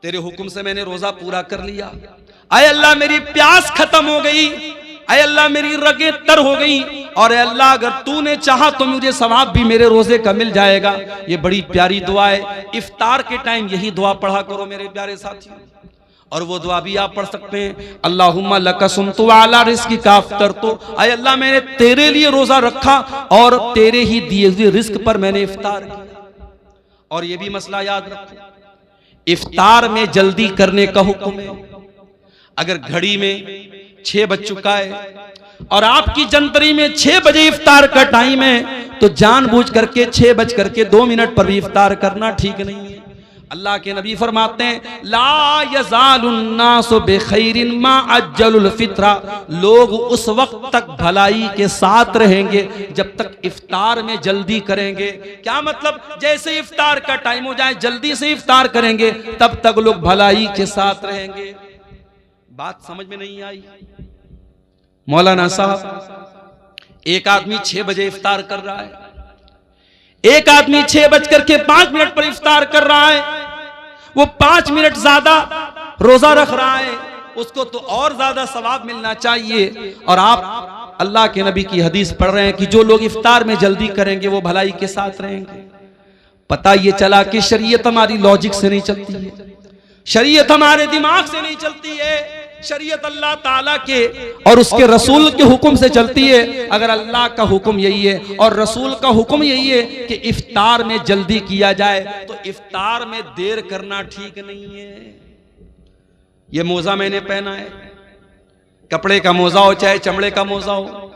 तेरे हुक्म से मैंने रोजा पूरा कर लिया, ऐ अल्लाह मेरी प्यास खत्म हो गई, ऐ अल्लाह मेरी रगें तर हो गई, और ऐ अल्लाह अगर तूने चाहा तो मुझे सवाब भी मेरे रोजे का मिल जाएगा। ये बड़ी प्यारी दुआ है, इफ्तार के टाइम यही दुआ पढ़ा करो मेरे प्यारे साथियों। और वो दुआ भी आप पढ़ सकते हैं, अल्लाहुम्मा लका सुमतु व अला रिज़्क़िका अफ़्तरतु, ऐ अल्लाह मैंने तेरे लिए रोजा रखा और तेरे ही दिए हुए रिस्क पर मैंने इफ्तार किया। और ये भी मसला याद रखो, इफ्तार में जल्दी करने का हुक्म है। अगर घड़ी में 6 बज चुका है और आपकी जंतरी में 6 बजे इफ्तार का टाइम है, तो जानबूझ करके 6 बज करके 2 मिनट पर भी इफ्तार करना ठीक नहीं है। अल्लाह के नबी फरमाते हैं, ला यज़ालुन्नासु बिखैरिन मा अज्जलुल फित्रा, लोग उस वक्त तक भलाई के साथ रहेंगे जब तक इफ्तार में जल्दी करेंगे। क्या मतलब, जैसे इफ्तार का टाइम हो जाए जल्दी से इफ्तार करेंगे, तब तक लोग भलाई के साथ रहेंगे। बात समझ में नहीं आई? मौलाना साहब, एक आदमी 6 बजे इफ्तार कर रहा है, एक आदमी 6:05 पर इफ्तार कर रहा है, वो 5 मिनट ज्यादा रोजा रख रहा है, उसको तो और ज्यादा सवाब मिलना चाहिए। और आप अल्लाह के नबी की हदीस पढ़ रहे हैं कि जो लोग इफ्तार में जल्दी करेंगे वो भलाई के साथ रहेंगे। पता ये चला कि शरीयत हमारी लॉजिक से नहीं चलती है, शरीयत हमारे दिमाग से नहीं चलती है, शरीयत अल्लाह ताला के और उसके रसूल के हुक्म से चलती है। अगर अल्लाह का हुक्म यही है और रसूल का हुक्म यही है कि इफ्तार में जल्दी किया जाए, तो इफ्तार में देर करना ठीक नहीं है। ये मोजा मैंने पहना है, कपड़े का मोजा हो चाहे चमड़े का मोजा हो,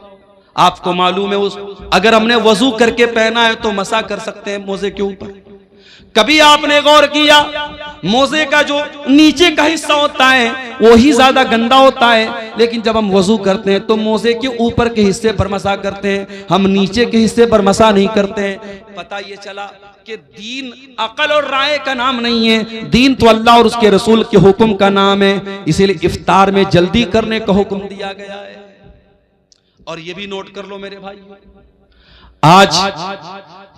आपको मालूम है उस अगर हमने वजू करके पहना है तो मसा कर सकते हैं मोजे के ऊपर। कभी आपने गौर किया, मोजे का जो नीचे का हिस्सा होता है वो ही ज्यादा गंदा होता है, लेकिन जब हम वजू करते हैं तो मोजे के ऊपर के हिस्से पर मसा करते हैं, हम नीचे के हिस्से पर मसा नहीं करते हैं। पता ये चला कि दीन अकल और राय का नाम नहीं है, दीन तो अल्लाह और उसके रसूल के हुक्म का नाम है। इसीलिए इफ्तार में जल्दी करने का हुक्म दिया गया है। और ये भी नोट कर लो मेरे भाई, आज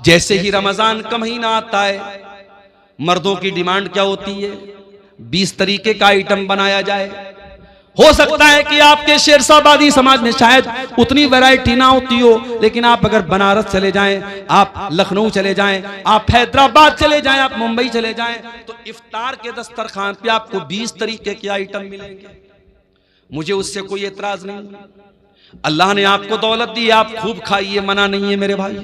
जैसे ही रमजान का महीना आता है, मर्दों की डिमांड क्या होती है, 20 तरीके का आइटम बनाया जाए। हो सकता है कि आपके शेरशाबादी समाज में शायद उतनी वैरायटी ना होती हो, लेकिन आप अगर बनारस चले जाएं, आप लखनऊ चले जाएं, आप हैदराबाद चले जाएं, आप मुंबई चले जाएं, तो इफ्तार के दस्तरखान पे आपको 20 तरीके के आइटम मिलेंगे। मुझे उससे कोई एतराज नहीं, अल्लाह ने आपको दौलत दी, आप खूब खाइए, मना नहीं है मेरे भाई,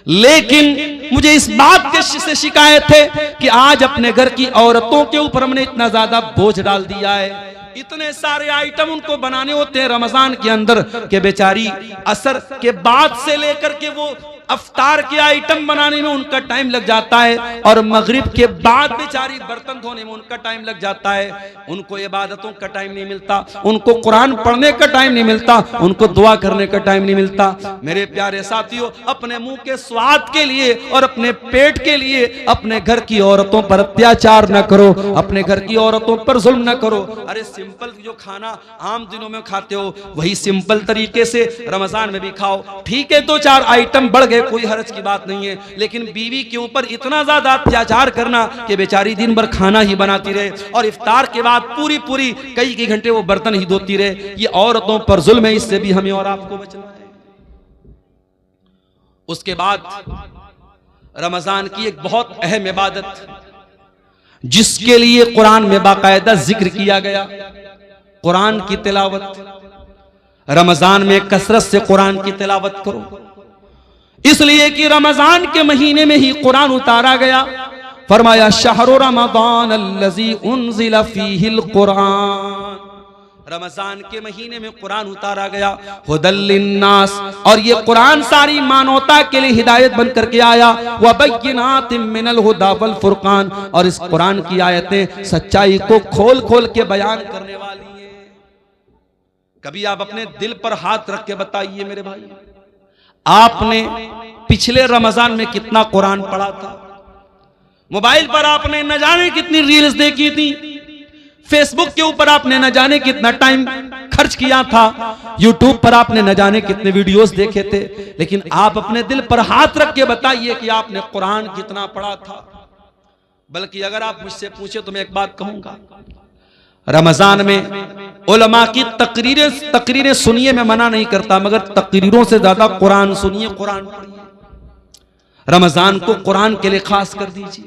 लेकिन मुझे इस बात के से शिकायत है कि आज अपने घर की औरतों के ऊपर हमने इतना ज्यादा बोझ डाल दिया है। इतने सारे आइटम उनको बनाने होते हैं रमजान के अंदर कि बेचारी असर के बाद से लेकर के वो अफ्तार के आइटम बनाने में उनका टाइम लग जाता है, और मगरिब के बाद बेचारी बर्तन धोने में उनका टाइम लग जाता है। उनको इबादतों का टाइम नहीं मिलता, उनको कुरान पढ़ने का टाइम नहीं मिलता, उनको दुआ करने का टाइम नहीं मिलता। मेरे प्यारे साथियों, अपने मुंह के स्वाद के लिए और अपने पेट के लिए अपने घर की औरतों पर अत्याचार न करो, अपने घर की औरतों पर जुल्म न करो। अरे सिंपल जो खाना आम दिनों में खाते हो वही सिंपल तरीके से रमजान में भी खाओ। ठीक है, 2-4 आइटम बढ़ गए, कोई हर्ज की बात नहीं है, लेकिन बीवी के ऊपर इतना ज्यादा अत्याचार करना कि बेचारी दिन भर खाना ही बनाती रहे और इफ्तार के बाद पूरी कई घंटे वो बर्तन ही धोती रहे, ये औरतों पर जुल्म है। इससे भी हमें और आपको बचना है। उसके बाद रमजान की एक बहुत अहम इबादत जिसके लिए कुरान में बाकायदा जिक्र किया गया, कुरान की तिलावत। रमजान में कसरत से कुरान की तिलावत करो, इसलिए कि रमजान के महीने में ही कुरान उतारा गया। फरमाया शहरु रमजान अल्लज़ी उन्ज़िला फ़ीहिल कुरान, रमजान के महीने में कुरान उतारा गया। हुदल लिन्नास, और ये कुरान सारी मानवता के लिए हिदायत बन करके आया। व बय्यिनातिम मिनल हुदा वल फुरकान, और इस कुरान की आयतें सच्चाई को खोल खोल के बयान करने वाली हैं। कभी आप अपने दिल पर हाथ रख के बताइए मेरे भाई, आपने पिछले रमजान में कितना कुरान पढ़ा था? मोबाइल पर आपने न जाने कितनी रील्स देखी थी, फेसबुक के ऊपर आपने न जाने कितना टाइम खर्च किया था, यूट्यूब पर आपने न जाने कितने वीडियोस देखे थे, लेकिन आप अपने दिल पर हाथ रख के बताइए कि आपने कुरान कितना पढ़ा था। बल्कि अगर आप मुझसे पूछे तो मैं एक बात कहूंगा, रमजान में उलमा की तकरीरें सुनिए, मैं मना नहीं करता, मगर तकरीरों से ज्यादा कुरान सुनिए, कुरान पढ़िए। रमजान को कुरान के लिए खास कर दीजिए।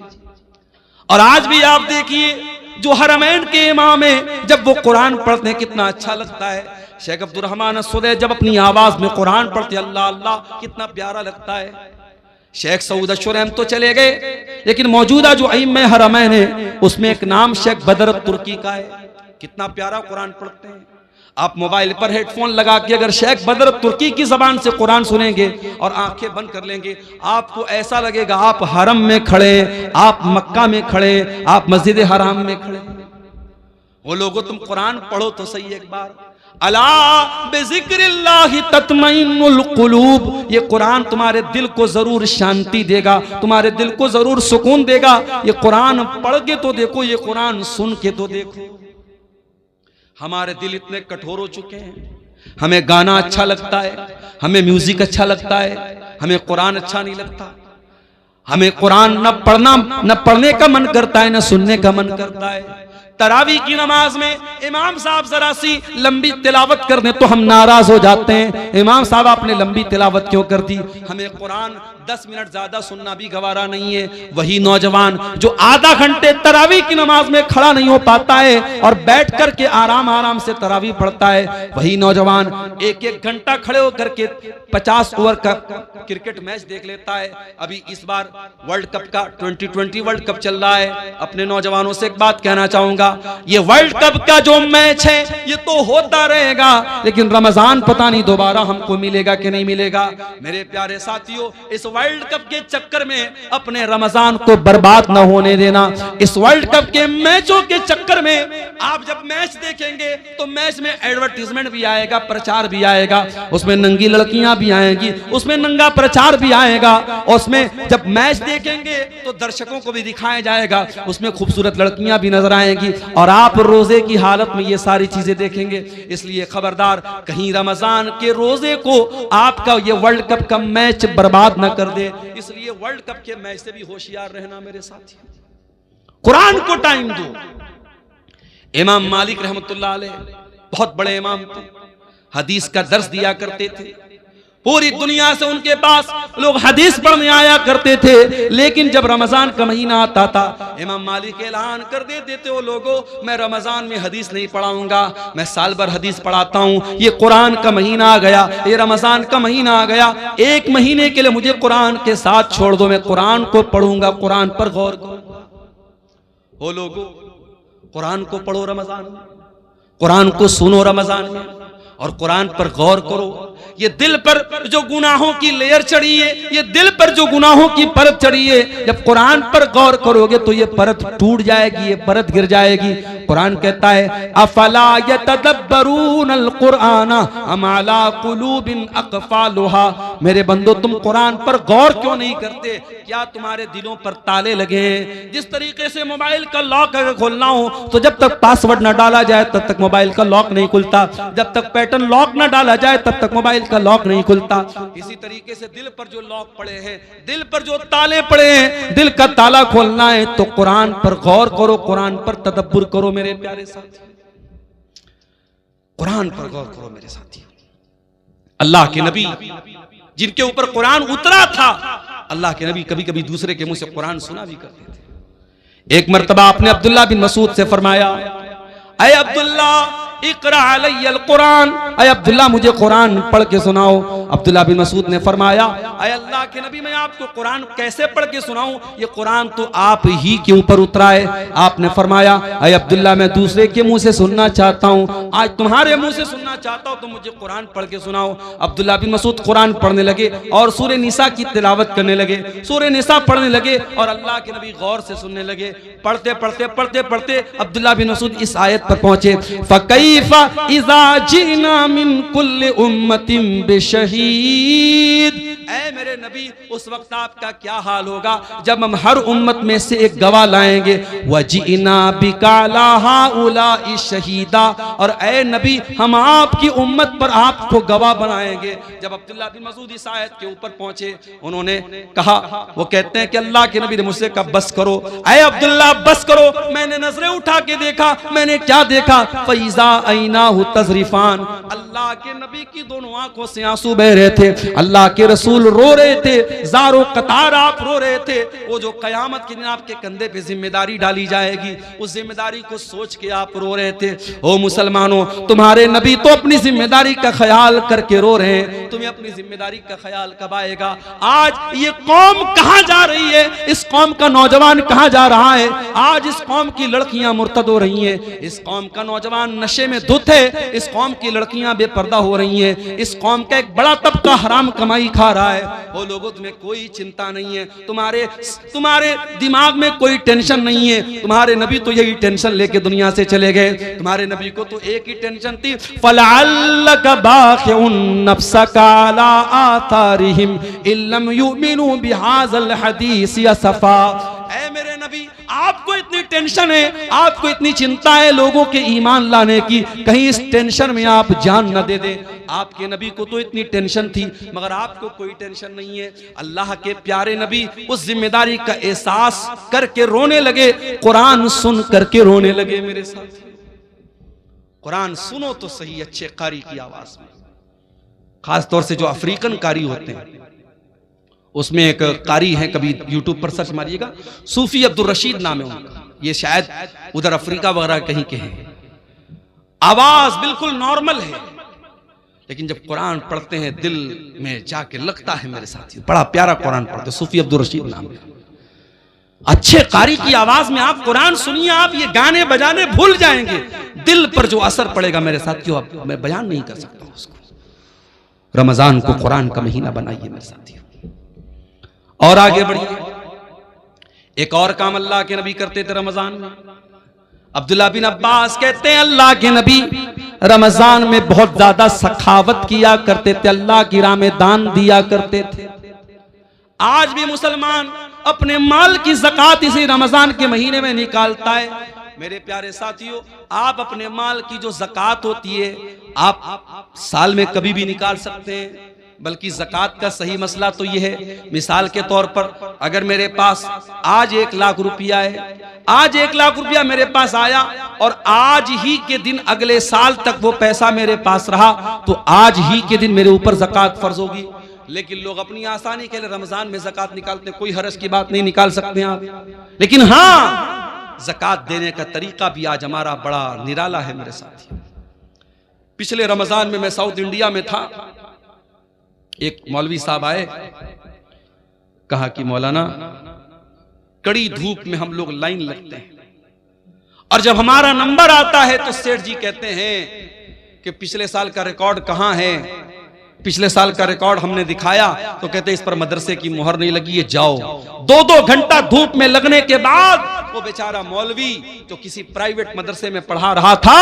और आज भी आप देखिए जो हरमैन के इमाम है, जब वो कुरान पढ़ते हैं कितना अच्छा लगता है। शेख अब्दुल रहमान अस्सुदैई जब अपनी आवाज में कुरान पढ़ते अल्लाह अल्लाह, कितना प्यारा लगता है। शेख सऊद अशरम तो चले गए, लेकिन मौजूदा जो इमाम हरमैन है उसमें एक नाम शेख बदर तुर्की का है, कितना प्यारा कुरान पढ़ते हैं। आप मोबाइल पर हेडफोन लगा के अगर शेख बदर तुर्की की जबान से कुरान सुनेंगे और आंखें बंद कर लेंगे, आपको ऐसा लगेगा आप हरम में खड़े, आप मक्का में खड़े, आप मस्जिद हराम में खड़े। वो लोगों, तुम कुरान पढ़ो तो सही एक बार। अला बिज़िक्रिल्लाहि तत्मइन्नुल कुलूब, ये कुरान तुम्हारे दिल को जरूर शांति देगा, तुम्हारे दिल को जरूर सुकून देगा। ये कुरान पढ़ के तो देखो, ये कुरान सुन के तो देखो। हमारे दिल इतने कठोर हो चुके हैं, हमें गाना अच्छा लगता है, हमें म्यूजिक अच्छा लगता है, हमें कुरान अच्छा नहीं लगता। हमें कुरान न पढ़ने का मन करता है, न सुनने का मन करता है। तरावी की नमाज में इमाम साहब जरा सी लंबी तिलावत कर दें तो हम नाराज हो जाते हैं, इमाम साहब आपने लंबी तिलावत क्यों कर दी? हमें कुरान 10 मिनट ज्यादा सुनना भी गवारा नहीं है। वही नौजवान जो आधा घंटे तरावी की नमाज में खड़ा नहीं हो पाता है और बैठ करके आराम आराम से तरावी पढ़ता है, वही नौजवान 1-1 घंटा खड़े होकर के 50 ओवर का क्रिकेट मैच देख लेता है। अभी इस बार वर्ल्ड कप का 2020 वर्ल्ड कप चल रहा है। अपने नौजवानों से एक बात कहना चाहूंगा, ये वर्ल्ड कप का जो मैच है ये तो होता रहेगा, लेकिन रमजान पता नहीं दोबारा हमको मिलेगा कि नहीं मिलेगा। मेरे प्यारे साथियों, इस वर्ल्ड कप के चक्कर में अपने रमजान को बर्बाद न होने देना। इस वर्ल्ड कप के मैचों के चक्कर में आप जब मैच देखेंगे तो मैच में एडवर्टीजमेंट भी आएगा, प्रचार भी आएगा, उसमें नंगी लड़कियां भी आएंगी, उसमें नंगा प्रचार भी आएगा, और उसमें जब मैच देखेंगे तो दर्शकों को भी दिखाया जाएगा, उसमें खूबसूरत लड़कियां भी नजर आएंगी, और आप रोजे की हालत में ये सारी चीजें देखेंगे। इसलिए खबरदार, कहीं रमजान के रोजे को आपका ये वर्ल्ड कप का मैच बर्बाद न कर दे। इसलिए वर्ल्ड कप के मैच से भी होशियार रहना मेरे साथी। कुरान को टाइम दो। इमाम मालिक रहमतुल्लाह अलैह बहुत बड़े इमाम थे, हदीस का दर्स दिया करते थे। पूरी दुनिया से उनके पास लोग हदीस पढ़ने आया करते थे, लेकिन जब रमजान का महीना आता था इमाम मालिक ऐलान कर देते थे, वो लोगों मैं रमजान में हदीस नहीं पढ़ाऊंगा, मैं साल भर हदीस पढ़ाता हूँ। ये कुरान का महीना आ गया, ये रमजान का महीना आ गया, एक महीने के लिए मुझे कुरान के साथ छोड़ दो, मैं कुरान को पढ़ूंगा, कुरान पर गौर करूंगा। वो लोगों कुरान को पढ़ो रमजान में, कुरान को सुनो रमजान में और कुरान पर गौर करो। ये दिल पर जो गुनाहों की लेयर चढ़ी है, ये दिल पर जो गुनाहों की परत चढ़ी है, जब कुरान पर गौर करोगे तो ये परत टूट जाएगी, ये परत गिर जाएगी। कुरान कहता है अफला यतदब्बरून अल कुरान अम अला कुलूबिन अक़फ़ालुहा, मेरे बंदो तुम कुरान पर गौर क्यों नहीं करते? क्या तुम्हारे दिलों पर ताले लगे हैं? जिस तरीके से मोबाइल का लॉक अगर खोलना हो तो जब तक पासवर्ड न डाला जाए तब तक मोबाइल का लॉक नहीं खुलता, जब तक पैटर्न लॉक न डाला जाए तब तक मोबाइल का लॉक नहीं खुलता। इसी तरीके से दिल पर जो लॉक पड़े हैं, दिल पर जो ताले पड़े हैं, दिल का ताला खोलना है तो कुरान पर गौर करो, कुरान पर तदब्बुर करो मेरे प्यारे साथी, कुरान पर गौर करो मेरे साथी। अल्लाह के नबी जिनके ऊपर कुरान उतरा था, अल्लाह के नबी कभी कभी दूसरे के मुंह से कुरान सुना भी करते थे। एक मर्तबा आपने अब्दुल्ला बिन मसूद से फरमाया, ऐ अब्दुल्ला इक़रा अलैयल कुरान, ऐ अब्दुल्ला मुझे कुरान पढ़ के सुनाओ। अब्दुल्ला बिन मसूद ने फरमाया, ऐ अल्लाह के नबी मैं आपको कुरान कैसे पढ़ के सुनाऊं, ये कुरान तो आप ही के ऊपर उतरा है। आपने फरमाया, ऐ अब्दुल्ला मैं दूसरे के मुंह से सुनना चाहता हूं, आज तुम्हारे मुंह से सुनना चाहता हूं, तो मुझे कुरान पढ़ के सुनाओ। अब्दुल्ला बिन मसूद कुरान पढ़ने लगे और सूरह निसा की तिलावत करने लगे, सूरह निसा पढ़ने लगे और अल्लाह के नबी गौर से सुनने लगे। पढ़ते पढ़ते पढ़ते पढ़ते अब्दुल्ला बिन मसूद इस आयत पर पहुंचे, फकैफा इज़ा जिना मिन कुल्ली उम्मतिन बिशहीद, ऐ मेरे नबी उस वक्त आपका क्या हाल होगा जब हम हर उम्मत में से एक गवाह लाएंगे। वजीना बिकाला हाउलाई शहीदा, और ऐ नबी हम आपकी उम्मत पर आपको गवाह बनाएंगे। जब अब्दुल्ला बिन मसूद इस आयत के ऊपर पहुंचे, उन्होंने कहा, वो कहते हैं कि अल्लाह के नबी ने मुझसे कहा बस करो, ऐ अब्दुल्ला बस करो। मैंने नजरें उठा के देखा, मैंने क्या देखा, फैजा ऐनाहु तज़रिफान, अल्लाह के नबी की दोनों आंखों से आंसू बह रहे थे, अल्लाह के रसूल रो रहे थे, ज़ारो कतार आप रो रहे थे। वो जो कयामत के दिन आपके कंधे पे जिम्मेदारी डाली जाएगी, उस जिम्मेदारी को सोच के आप रो रहे थे। ओ मुसलमानों, तुम्हारे नबी तो अपनी जिम्मेदारी का ख्याल करके रो रहे हैं, तुम्हें अपनी जिम्मेदारी का ख्याल कब आएगा? आज ये कौम कहां जा रही है, इस कौम का नौजवान कहां जा रहा है? आज इस कौम की लड़कियां मुर्तद हो रही हैं, इस कौम का नौजवान नशे में धुत है, इस कौम की लड़कियां बेपर्दा हो रही हैं, इस कौम का एक बड़ा तबका हराम कमाई खा रहा है। वो लोगों तुम्हें कोई चिंता नहीं है, तुम्हारे दिमाग में कोई टेंशन नहीं है। तुम्हारे नबी तो यही टेंशन लेके दुनिया से चले गए। तुम्हारे नबी को तो एक ही टेंशन थी, फलअल्लका बाखिउन नफ्सका अला आथारिहिम इल्लम युमिनु बिहाज़ल हदीस असफा। ऐ मेरे नबी आपको इतनी टेंशन है, आपको इतनी चिंता है लोगों के ईमान लाने की, कहीं इस टेंशन में आप जान न दे दे। आपके नबी को तो इतनी टेंशन थी, मगर आपको कोई टेंशन नहीं है। अल्लाह के प्यारे नबी उस जिम्मेदारी का एहसास करके रोने लगे, कुरान सुन करके रोने लगे। मेरे साथ कुरान सुनो तो सही अच्छे कारी की आवाज में, खास तौर से जो अफ्रीकन कारी होते हैं, उसमें एक कारी है, कभी यूट्यूब पर सर्च मारिएगा, सूफी अब्दुल रशीद नाम है उनका, ये शायद उधर अफ्रीका वगैरह कहीं के हैं। आवाज बिल्कुल नॉर्मल है, लेकिन जब कुरान पढ़ते हैं दिल में जाके लगता है मेरे साथी, बड़ा प्यारा कुरान पढ़ते, सूफी अब्दुल रशीद नाम है। अच्छे कारी की आवाज में आप कुरान सुनिए, आप ये गाने बजाने भूल जाएंगे, दिल पर जो असर पड़ेगा मेरे साथियों आप मैं बयान नहीं कर सकता उसको। रमजान को कुरान का महीना बनाइए मेरे साथियों, और आगे बढ़िए। एक और काम अल्लाह के नबी करते थे रमजान में। अब्दुल्ला बिन अब्बास कहते हैं अल्लाह के नबी रमजान में बहुत ज्यादा सखावत किया करते थे, अल्लाह की राह में दान दिया करते थे। आज भी मुसलमान अपने माल की ज़कात इसी रमजान के महीने में निकालता है। मेरे प्यारे साथियों, आप अपने माल की जो ज़कात होती है आप साल में कभी भी निकाल सकते हैं, बल्कि ज़कात का सही मसला तो ये है, मिसाल के तौर पर अगर मेरे पास आज 1 लाख रुपया है, आज 1 लाख रुपया मेरे पास आया और आज ही के दिन अगले साल तक वो पैसा मेरे पास रहा, तो आज ही के दिन मेरे ऊपर ज़कात फर्ज होगी। लेकिन लोग अपनी आसानी के लिए रमजान में ज़कात निकालते, कोई हरज की बात नहीं, निकाल सकते हैं आप। लेकिन हाँ, ज़कात देने का तरीका भी आज हमारा बड़ा निराला है मेरे साथी। पिछले रमजान में मैं साउथ इंडिया में था, एक मौलवी साहब आए, कहा कि मौलाना कड़ी धूप में हम लोग लाइन लगते हैं और जब हमारा नंबर आता है तो सेठ जी कहते हैं कि पिछले साल का रिकॉर्ड कहां है, पिछले साल का रिकॉर्ड हमने दिखाया तो कहते इस पर मदरसे की मुहर नहीं लगी है, जाओ। 2-2 घंटा धूप में लगने के बाद वो बेचारा मौलवी जो किसी प्राइवेट मदरसे में पढ़ा रहा था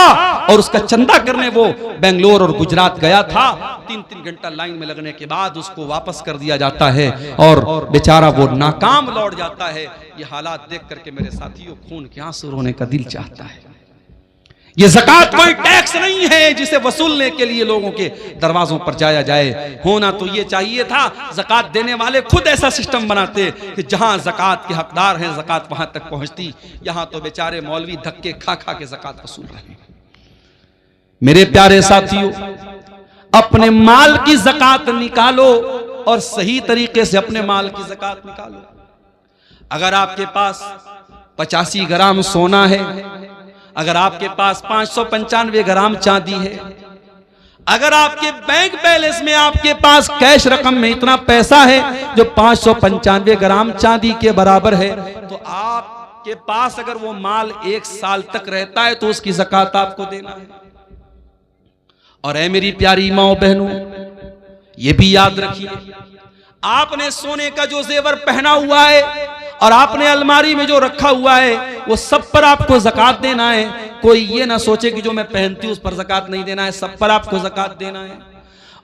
और उसका चंदा करने वो बेंगलोर और गुजरात गया था, 3-3 घंटा लाइन में लगने के बाद उसको वापस कर दिया जाता है और बेचारा वो नाकाम लौट जाता है। ये हालात देख करके मेरे साथियों खून के आंसू रोने का दिल चाहता है। ये ज़कात कोई टैक्स नहीं है जिसे वसूलने के लिए लोगों के दरवाजों पर जाया जाए। होना तो ये चाहिए था, ज़कात देने वाले खुद ऐसा सिस्टम बनाते कि जहां ज़कात के हकदार हैं ज़कात वहां तक पहुंचती। यहां तो बेचारे मौलवी धक्के खा खा के ज़कात वसूल रहे हैं। मेरे प्यारे साथियों, अपने माल की ज़कात निकालो और सही तरीके से अपने माल की ज़कात निकालो। अगर आपके पास 85 ग्राम सोना है, अगर आपके पास 595 ग्राम चांदी है, अगर आपके बैंक बैलेंस में आपके पास कैश रकम में इतना पैसा है जो 595 ग्राम चांदी के बराबर है, तो आपके पास अगर वो माल 1 साल तक रहता है तो उसकी ज़कात आपको देना है। और ऐ मेरी प्यारी माओ बहनों, ये भी याद रखिए, आपने सोने का जो जेवर पहना हुआ है और आपने अलमारी में जो रखा हुआ है वो सब पर आपको ज़कात देना है। कोई ये ना सोचे कि जो मैं पहनती हूं उस पर ज़कात नहीं देना है, सब पर आपको ज़कात देना है।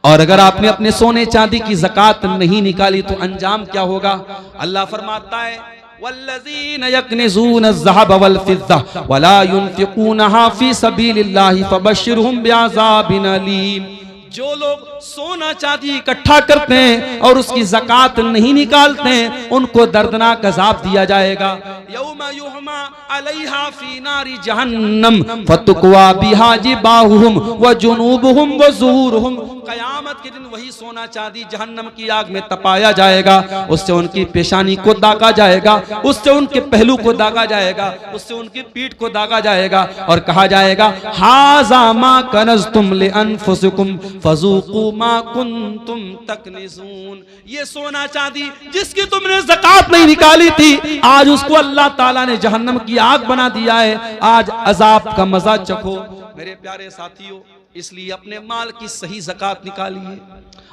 और अगर आपने अपने सोने चांदी की ज़कात नहीं निकाली तो अंजाम क्या होगा? अल्लाह फरमाता है, वल्लज़ीन यक्निज़ून अज़्ज़हब वल फ़िज़्ज़ा वला युनफ़िक़ूनहा फ़ी सबीलिल्लाहि फ़बश्शिरहुम बिअज़ाबिन अलीम। जो लोग सोना चांदी इकट्ठा करते हैं और उसकी ज़कात नहीं निकालते हैं, उनको दर्दनाक अज़ाब दिया जाएगा। यौमा युहमा अलैहा फी नारी जहन्नम फतुक्वा बिहा जिबाहुहुम व जुनूबुहुम व ज़ुहूरुहुम। क़यामत के दिन वही सोना चांदी जहन्नम की आग में तपाया जाएगा, उससे उनकी पेशानी को दागा जाएगा, उससे उनके पहलू को दागा जाएगा, उससे उनकी पीठ को दागा जाएगा और कहा जाएगा, हाज़ा मा कनज़्तुम लिअन्फुसिकुम फज़ूक़ू मा कुन्तुम तकनिज़ून। ये सोना चांदी जिसकी तुमने ज़कात नहीं निकाली थी, आज उसको अल्लाह ताला ने जहन्नम की आग बना दिया है, आज अजाब का मजा चखो। मेरे प्यारे साथियों, इसलिए अपने माल की सही ज़कात निकालिए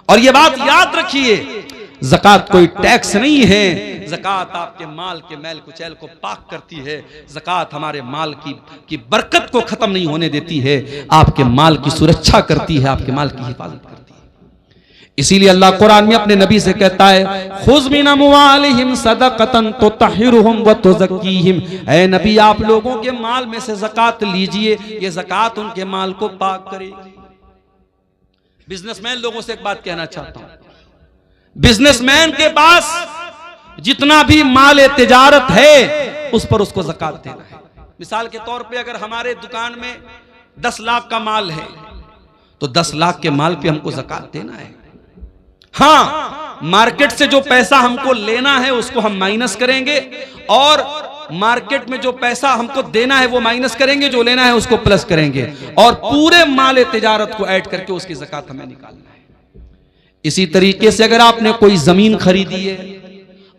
और ये बात याद रखिए, ज़कात कोई टैक्स नहीं है। ज़कात आपके माल के मैल कुचैल को पाक करती है। ज़कात हमारे माल की बरकत को खत्म नहीं होने देती है, आपके माल की सुरक्षा करती है, आपके माल की हिफाजत करती है। इसीलिए अल्लाह कुरान में अपने नबी से कहता है, खुज़ मिन अम्वालिहिम सदक़तन तुतहिरुहुम व तुज़क्कीहिम। ऐ नबी, आप लोगों के माल में से ज़कात लीजिए, ये ज़कात उनके माल को पाक करेगी। बिजनेसमैन लोगों से एक बात कहना चाहता हूं, बिजनेसमैन के पास जितना भी माल तिजारत है उस पर उसको ज़कात देना है। मिसाल के तौर पे अगर हमारे दुकान में 10 लाख का माल है तो 10 लाख के माल पे हमको ज़कात देना है। हाँ, मार्केट से जो पैसा हमको लेना है उसको हम माइनस करेंगे और मार्केट में जो पैसा हमको देना है वो माइनस करेंगे, जो लेना है उसको प्लस करेंगे और पूरे माल तिजारत को ऐड करके उसकी ज़कात हमें निकालना है। इसी तरीके से अगर आपने कोई जमीन खरीदी है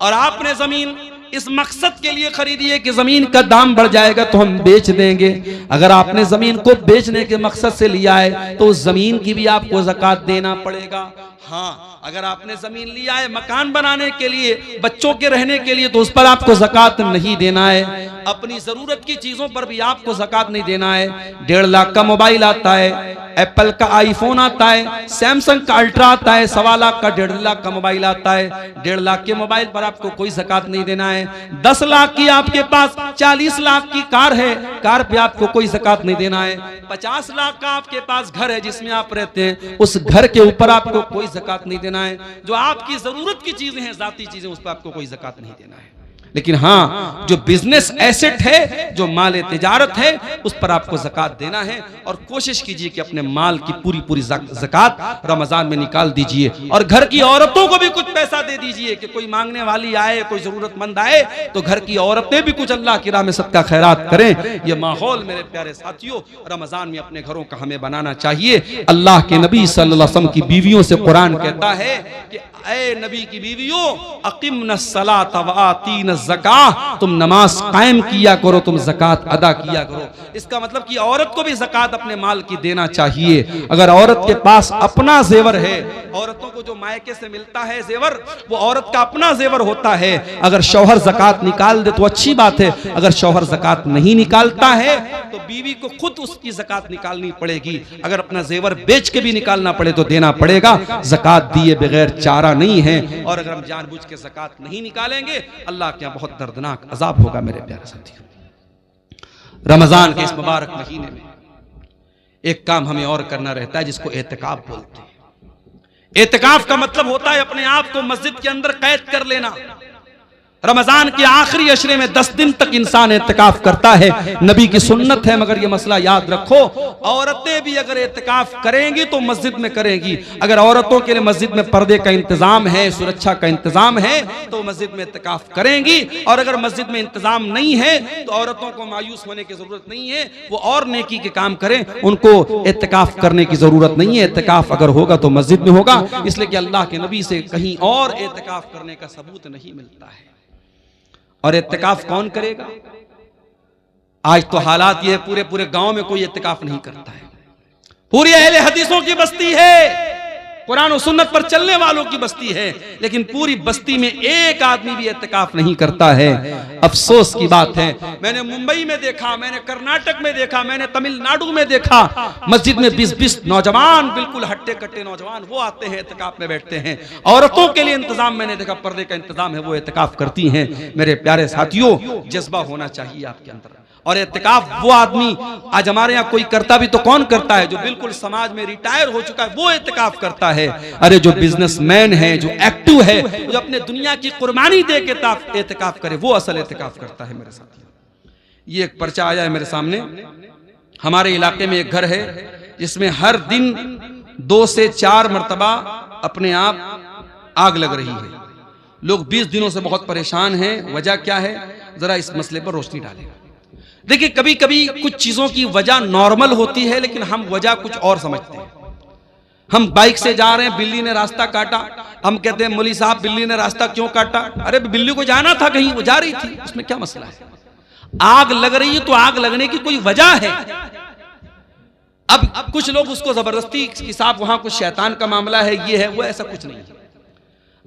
और आपने जमीन इस मकसद के लिए खरीदी है कि जमीन का दाम बढ़ जाएगा तो हम बेच देंगे, अगर आपने जमीन को बेचने के मकसद से लिया है तो उस जमीन की भी आपको ज़कात देना पड़ेगा। हाँ, अगर आपने जमीन लिया है मकान बनाने के लिए, बच्चों के रहने के लिए, तो उस पर आपको ज़कात नहीं देना है। अपनी जरूरत की चीजों पर भी आपको ज़कात नहीं देना है। 1.5 लाख का मोबाइल आता है, एप्पल का आईफोन आता है, सैमसंग का अल्ट्रा आता है, 1.25 लाख का 1.5 लाख का मोबाइल आता है। 1.5 लाख के मोबाइल पर आपको कोई ज़कात नहीं देना है। 10 लाख की आपके पास 40 लाख की कार है, कार पे आपको कोई ज़कात नहीं देना है। 50 लाख का आपके पास घर है जिसमें आप रहते हैं, उस घर के ऊपर आपको कोई ज़कात नहीं देना है। जो आपकी जरूरत की चीजें हैं, जाती चीजें, उस पर आपको कोई ज़कात नहीं देना है। लेकिन हाँ, जो बिजनेस एसेट है, जो माल तिजारत है, उस पर आपको ज़कात देना है। और कोशिश कीजिए कि अपने माल की पूरी पूरी ज़कात रमजान में निकाल दीजिए। और घर की औरतों को भी कुछ पैसा दे दीजिए कि कोई मांगने वाली आए, कोई जरूरतमंद आए तो घर की औरतें भी कुछ अल्लाह की राह में सदका खैरात करें। ये माहौल मेरे प्यारे साथियों रमजान में अपने घरों का हमें बनाना चाहिए। अल्लाह के नबी सल्लल्लाहु अलैहि वसल्लम की बीवियों से कुरान कहता है कि ऐ नबी की बीवियों, अक़िमनस्सलात व आतीनज़ ज़कात, तुम नमाज कायम किया करो, तुम ज़कात अदा किया करो। इसका मतलब कि औरत को भी ज़कात अपने माल की देना चाहिए। अगर औरत के पास अपना जेवर है, औरतों को जो मायके से मिलता है जेवर, वो औरत का अपना जेवर होता है। अगर शौहर ज़कात निकाल दे तो अच्छी बात है, अगर शौहर ज़कात नहीं निकालता है तो बीवी को खुद उसकी ज़कात निकालनी पड़ेगी। अगर अपना जेवर बेच के भी निकालना पड़े तो देना पड़ेगा। ज़कात दिए बगैर चारा नहीं है। और अगर हम जानबूझ के ज़कात नहीं निकालेंगे, अल्लाह के यहाँ बहुत दर्दनाक अजाब होगा। मेरे प्यारे साथियों, रमजान के इस मुबारक महीने में एक काम हमें और करना रहता है, जिसको एतिकाफ बोलते हैं। एतिकाफ का मतलब होता है अपने आप को मस्जिद के अंदर कैद कर लेना। रमजान के आखिरी अशरे में 10 दिन तक इंसान एतिकाफ करता है, नबी की सुन्नत है। मगर ये मसला याद रखो, औरतें भी अगर एतिकाफ करेंगी तो मस्जिद में करेंगी। अगर औरतों के लिए मस्जिद में पर्दे का इंतजाम है, सुरक्षा का इंतजाम है, तो मस्जिद में एतिकाफ करेंगी। और अगर मस्जिद में इंतजाम नहीं है तो औरतों को मायूस होने की जरूरत नहीं है, वो और नेकी के काम करें, उनको एतिकाफ करने की जरूरत नहीं है। एतिकाफ अगर होगा तो मस्जिद में होगा, इसलिए कि अल्लाह के नबी से कहीं और एतिकाफ करने का सबूत नहीं मिलता है। और इत्तिकाफ कौन करेगा? आज तो हालात ये पूरे पूरे गांव में कोई इत्तिकाफ नहीं करता है। पूरी अहले हदीसों की बस्ती है, कुरान और सुन्नत पर चलने वालों की बस्ती है, लेकिन पूरी बस्ती में एक आदमी भी इत्तिकाफ नहीं करता है। अफसोस की बात है। मैंने मुंबई में देखा, मैंने कर्नाटक में देखा, मैंने तमिलनाडु में देखा, मस्जिद में 20-20 नौजवान, बिल्कुल हट्टे कट्टे नौजवान, वो आते हैं इत्तिकाफ में बैठते हैं। औरतों के लिए इंतजाम मैंने देखा, पर्दे का इंतजाम है, वो इत्तिकाफ करती हैं। मेरे प्यारे साथियों, जज्बा होना चाहिए आपके अंदर। और इत्तिकाफ वो आदमी, आज हमारे यहाँ कोई करता भी तो कौन करता है? जो बिल्कुल समाज में रिटायर हो चुका है, वो इत्तिकाफ करता है। अरे जो बिजनेसमैन है, जो एक्टिव है, जो अपने दुनिया की कुर्बानी दे के इत्तिकाफ करे, वो असल इत्तिकाफ करता है। मेरे साथ ये एक पर्चा आया है मेरे सामने। हमारे इलाके में एक घर है जिसमें हर दिन 2 से 4 मरतबा अपने आप आग लग रही है। लोग 20 दिनों से बहुत परेशान हैं। वजह क्या है? जरा इस मसले पर रोशनी डालेगा। देखिए, कभी कभी कुछ चीजों की वजह नॉर्मल होती है, लेकिन हम वजह कुछ और समझते हैं। हम बाइक से जा रहे हैं, बिल्ली ने रास्ता काटा, हम कहते हैं मौलवी साहब बिल्ली ने रास्ता क्यों काटा? अरे बिल्ली को जाना था कहीं, वो जा रही थी, उसमें क्या मसला है? आग लग रही है तो आग लगने की कोई वजह है। अब कुछ लोग उसको जबरदस्ती कि साहब वहां कुछ शैतान का मामला है, ये है वो, ऐसा कुछ नहीं है।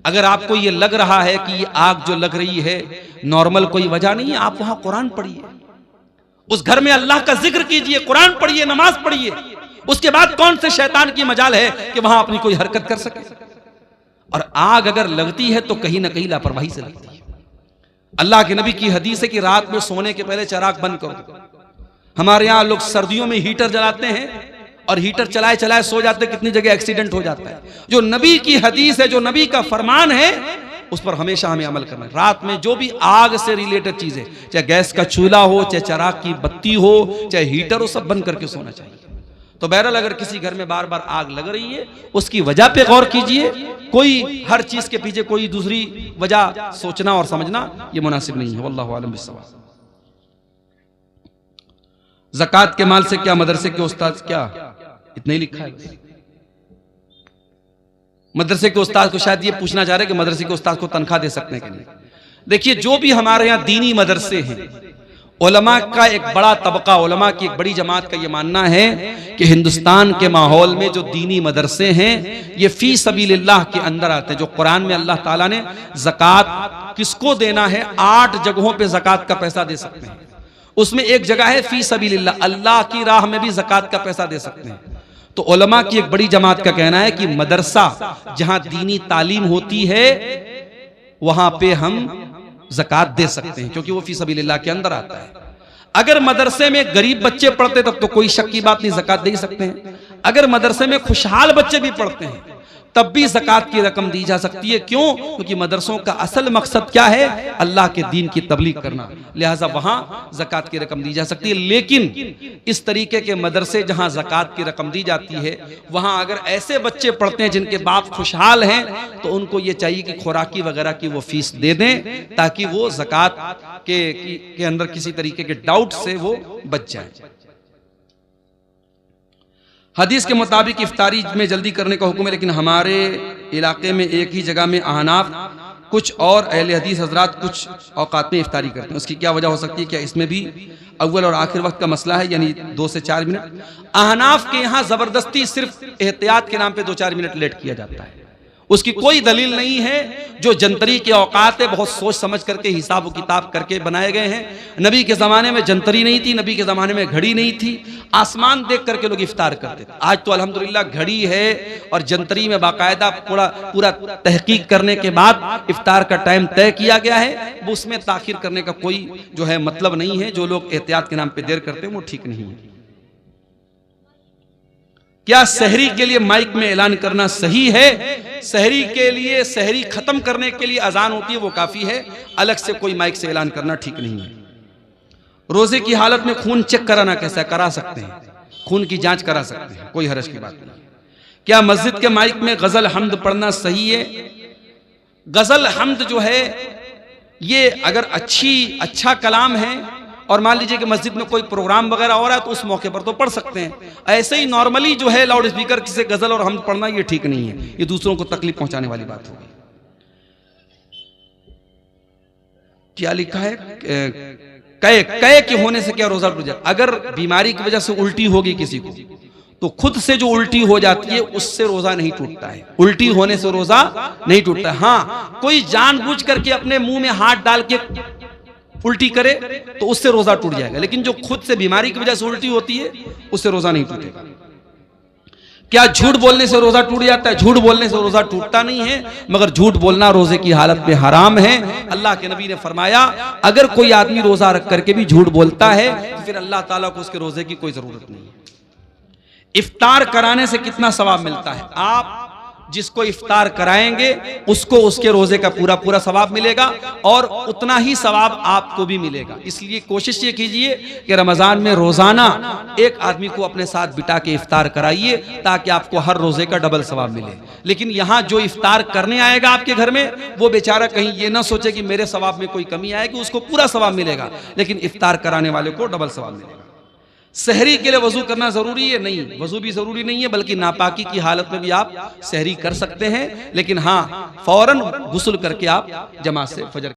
अगर आपको ये लग रहा है कि ये आग जो लग रही है नॉर्मल कोई वजह नहीं है, आप वहां कुरान पढ़िए, उस घर में अल्लाह का जिक्र कीजिए, कुरान पढ़िए, नमाज पढ़िए। उसके बाद कौन से शैतान की मजाल है कि वहां अपनी कोई हरकत कर सके? और आग अगर लगती है तो कहीं ना कहीं लापरवाही से लगती है। अल्लाह के नबी की हदीस है कि रात में सोने के पहले चिराग बंद करो। हमारे यहाँ लोग सर्दियों में हीटर जलाते हैं और हीटर चलाए चलाए सो जाते, कितनी जगह एक्सीडेंट हो जाता है। जो नबी की हदीस है, जो नबी का फरमान है, उस पर हमेशा हमें अमल करना है। रात में जो भी आग से रिलेटेड चीजें, चाहे गैस का चूल्हा हो, चाहे चिराग की बत्ती हो, चाहे हीटर हो, सब बंद करके सोना चाहिए। तो बहरहाल अगर किसी घर में बार बार आग लग रही है, उसकी वजह पे गौर कीजिए। कोई हर चीज के पीछे कोई दूसरी वजह सोचना और समझना ये मुनासिब नहीं है। वल्लाहु आलम बिस्सवाब। ज़कात के माल से क्या मदरसे के उस्ताद, क्या इतना ही लिखा है? मदरसे के उस्ताद को शायद ये पूछना चाह रहे कि मदरसे के उस्ताद को तनख्वाह दे सकते हैं कि नहीं। देखिए, जो भी हमारे यहाँ दीनी मदरसे हैं उलमा का एक बड़ा तबका, उलमा की एक बड़ी जमात का ये मानना है कि हिंदुस्तान के माहौल में जो दीनी मदरसे हैं ये फी सबीलिल्लाह के अंदर आते हैं। जो कुरान में अल्लाह ताला ने ज़कात किसको देना है, 8 जगहों पे ज़कात का पैसा दे सकते हैं, उसमें एक जगह है फी सबीलिल्लाह, अल्लाह की राह में भी ज़कात का पैसा दे सकते हैं। तो उलमा की एक बड़ी जमात का कहना है कि मदरसा जहां दीनी तालीम होती है वहां पे हम ज़कात दे सकते हैं, क्योंकि वो फी सबीलिल्लाह के अंदर आता है। अगर मदरसे में गरीब बच्चे पढ़ते तब तो कोई शक की बात नहीं, ज़कात दे सकते हैं। अगर मदरसे में खुशहाल बच्चे भी पढ़ते हैं तब भी ज़कात की रकम दी जा सकती है। क्यों? क्योंकि मदरसों का असल मकसद क्या है, अल्लाह के दीन की तबलीग करना, लिहाजा वहां ज़कात की रकम दी जा सकती है। लेकिन इस तरीके के मदरसे जहां ज़कात की रकम दी जाती है वहां अगर ऐसे बच्चे पढ़ते हैं जिनके बाप खुशहाल हैं तो उनको ये चाहिए कि खुराकी वगैरह की वो फीस दे दें ताकि वो ज़कात के अंदर किसी तरीके के डाउट से वो बच जाए। हदीस के मुताबिक इफ्तारी में जल्दी करने का हुक्म है, लेकिन हमारे इलाके में एक ही जगह में अहनाफ कुछ और अहले हदीस हजरात कुछ औकात में इफ्तारी करते हैं। उसकी क्या वजह हो सकती है? क्या इसमें भी अव्वल और आखिर वक्त का मसला है, यानी 2 से 4 मिनट? अहनाफ के यहाँ जबरदस्ती सिर्फ एहतियात के नाम पे 2-4 मिनट लेट किया जाता है, उसकी कोई दलील नहीं है। जो जंतरी के औकात है बहुत सोच समझ करके हिसाब व किताब करके बनाए गए हैं। नबी के ज़माने में जंतरी नहीं थी, नबी के ज़माने में घड़ी नहीं थी, आसमान देख करके लोग इफ्तार करते थे। आज तो अल्हम्दुलिल्लाह घड़ी है और जंतरी में बाकायदा पूरा तहकीक करने के बाद इफ्तार का टाइम तय किया गया है। वो उसमें ताखिर करने का कोई जो है मतलब नहीं है। जो लोग एहतियात के नाम पे देर करते हैं वो ठीक नहीं है। क्या सहरी के लिए माइक में ऐलान करना सही है? सहरी के लिए, सहरी खत्म करने के लिए अजान होती है वो काफी है, अलग से कोई माइक से ऐलान करना ठीक नहीं है। रोजे की हालत में खून चेक कराना कैसा? करा सकते हैं, खून की जांच करा सकते हैं, कोई हरज की बात नहीं। क्या मस्जिद के माइक में गजल हमद पढ़ना सही है? गजल हमद जो है ये अगर अच्छा कलाम है और मान लीजिए कि मस्जिद में कोई प्रोग्राम वगैरह हो रहा है तो उस मौके पर तो पढ़ सकते हैं। ऐसे ही नॉर्मली जो है लाउड स्पीकर से गजल और हमद पढ़ना ये ठीक नहीं है, ये दूसरों को तकलीफ पहुंचाने वाली बात होगी। क्या लिखा है? कय के होने से क्या रोजा टूट जाए? अगर बीमारी की वजह से उल्टी होगी किसी को तो खुद से जो उल्टी हो जाती है उससे रोजा नहीं टूटता है, उल्टी होने से रोजा नहीं टूटता है। हाँ, कोई जानबूझ करके अपने मुंह में हाथ डाल के उल्टी करे तो उससे रोजा टूट जाएगा, लेकिन जो खुद से बीमारी की वजह से उल्टी होती है उससे रोजा नहीं टूटेगा। क्या झूठ बोलने से रोजा टूट जाता है? झूठ बोलने से रोजा टूटता नहीं है, मगर झूठ बोलना रोजे की हालत में हराम है। अल्लाह के नबी ने फरमाया अगर कोई आदमी रोजा रख करके भी झूठ बोलता है तो फिर अल्लाह ताला को उसके रोजे की कोई जरूरत नहीं है। इफ्तार कराने से कितना सवाब मिलता है? आप जिसको इफ्तार कराएंगे उसको उसके रोजे का पूरा सवाब मिलेगा और उतना ही सवाब आपको भी मिलेगा। इसलिए कोशिश ये कीजिए कि रमजान में रोजाना एक आदमी को अपने साथ बिठा के इफ्तार कराइए ताकि आपको हर रोजे का डबल सवाब मिले। लेकिन यहाँ जो इफ्तार करने आएगा आपके घर में वो बेचारा कहीं ये ना सोचे कि मेरे सवाब में कोई कमी आएगी, उसको पूरा सवाब मिलेगा, लेकिन इफ्तार कराने वाले को डबल सवाब मिलेगा। सहरी के लिए वजू करना जरूरी है? नहीं, वजू भी जरूरी नहीं है, बल्कि नापाकी की हालत में भी आप सहरी कर सकते हैं, लेकिन हाँ फौरन गुस्ल करके आप जमात से फजर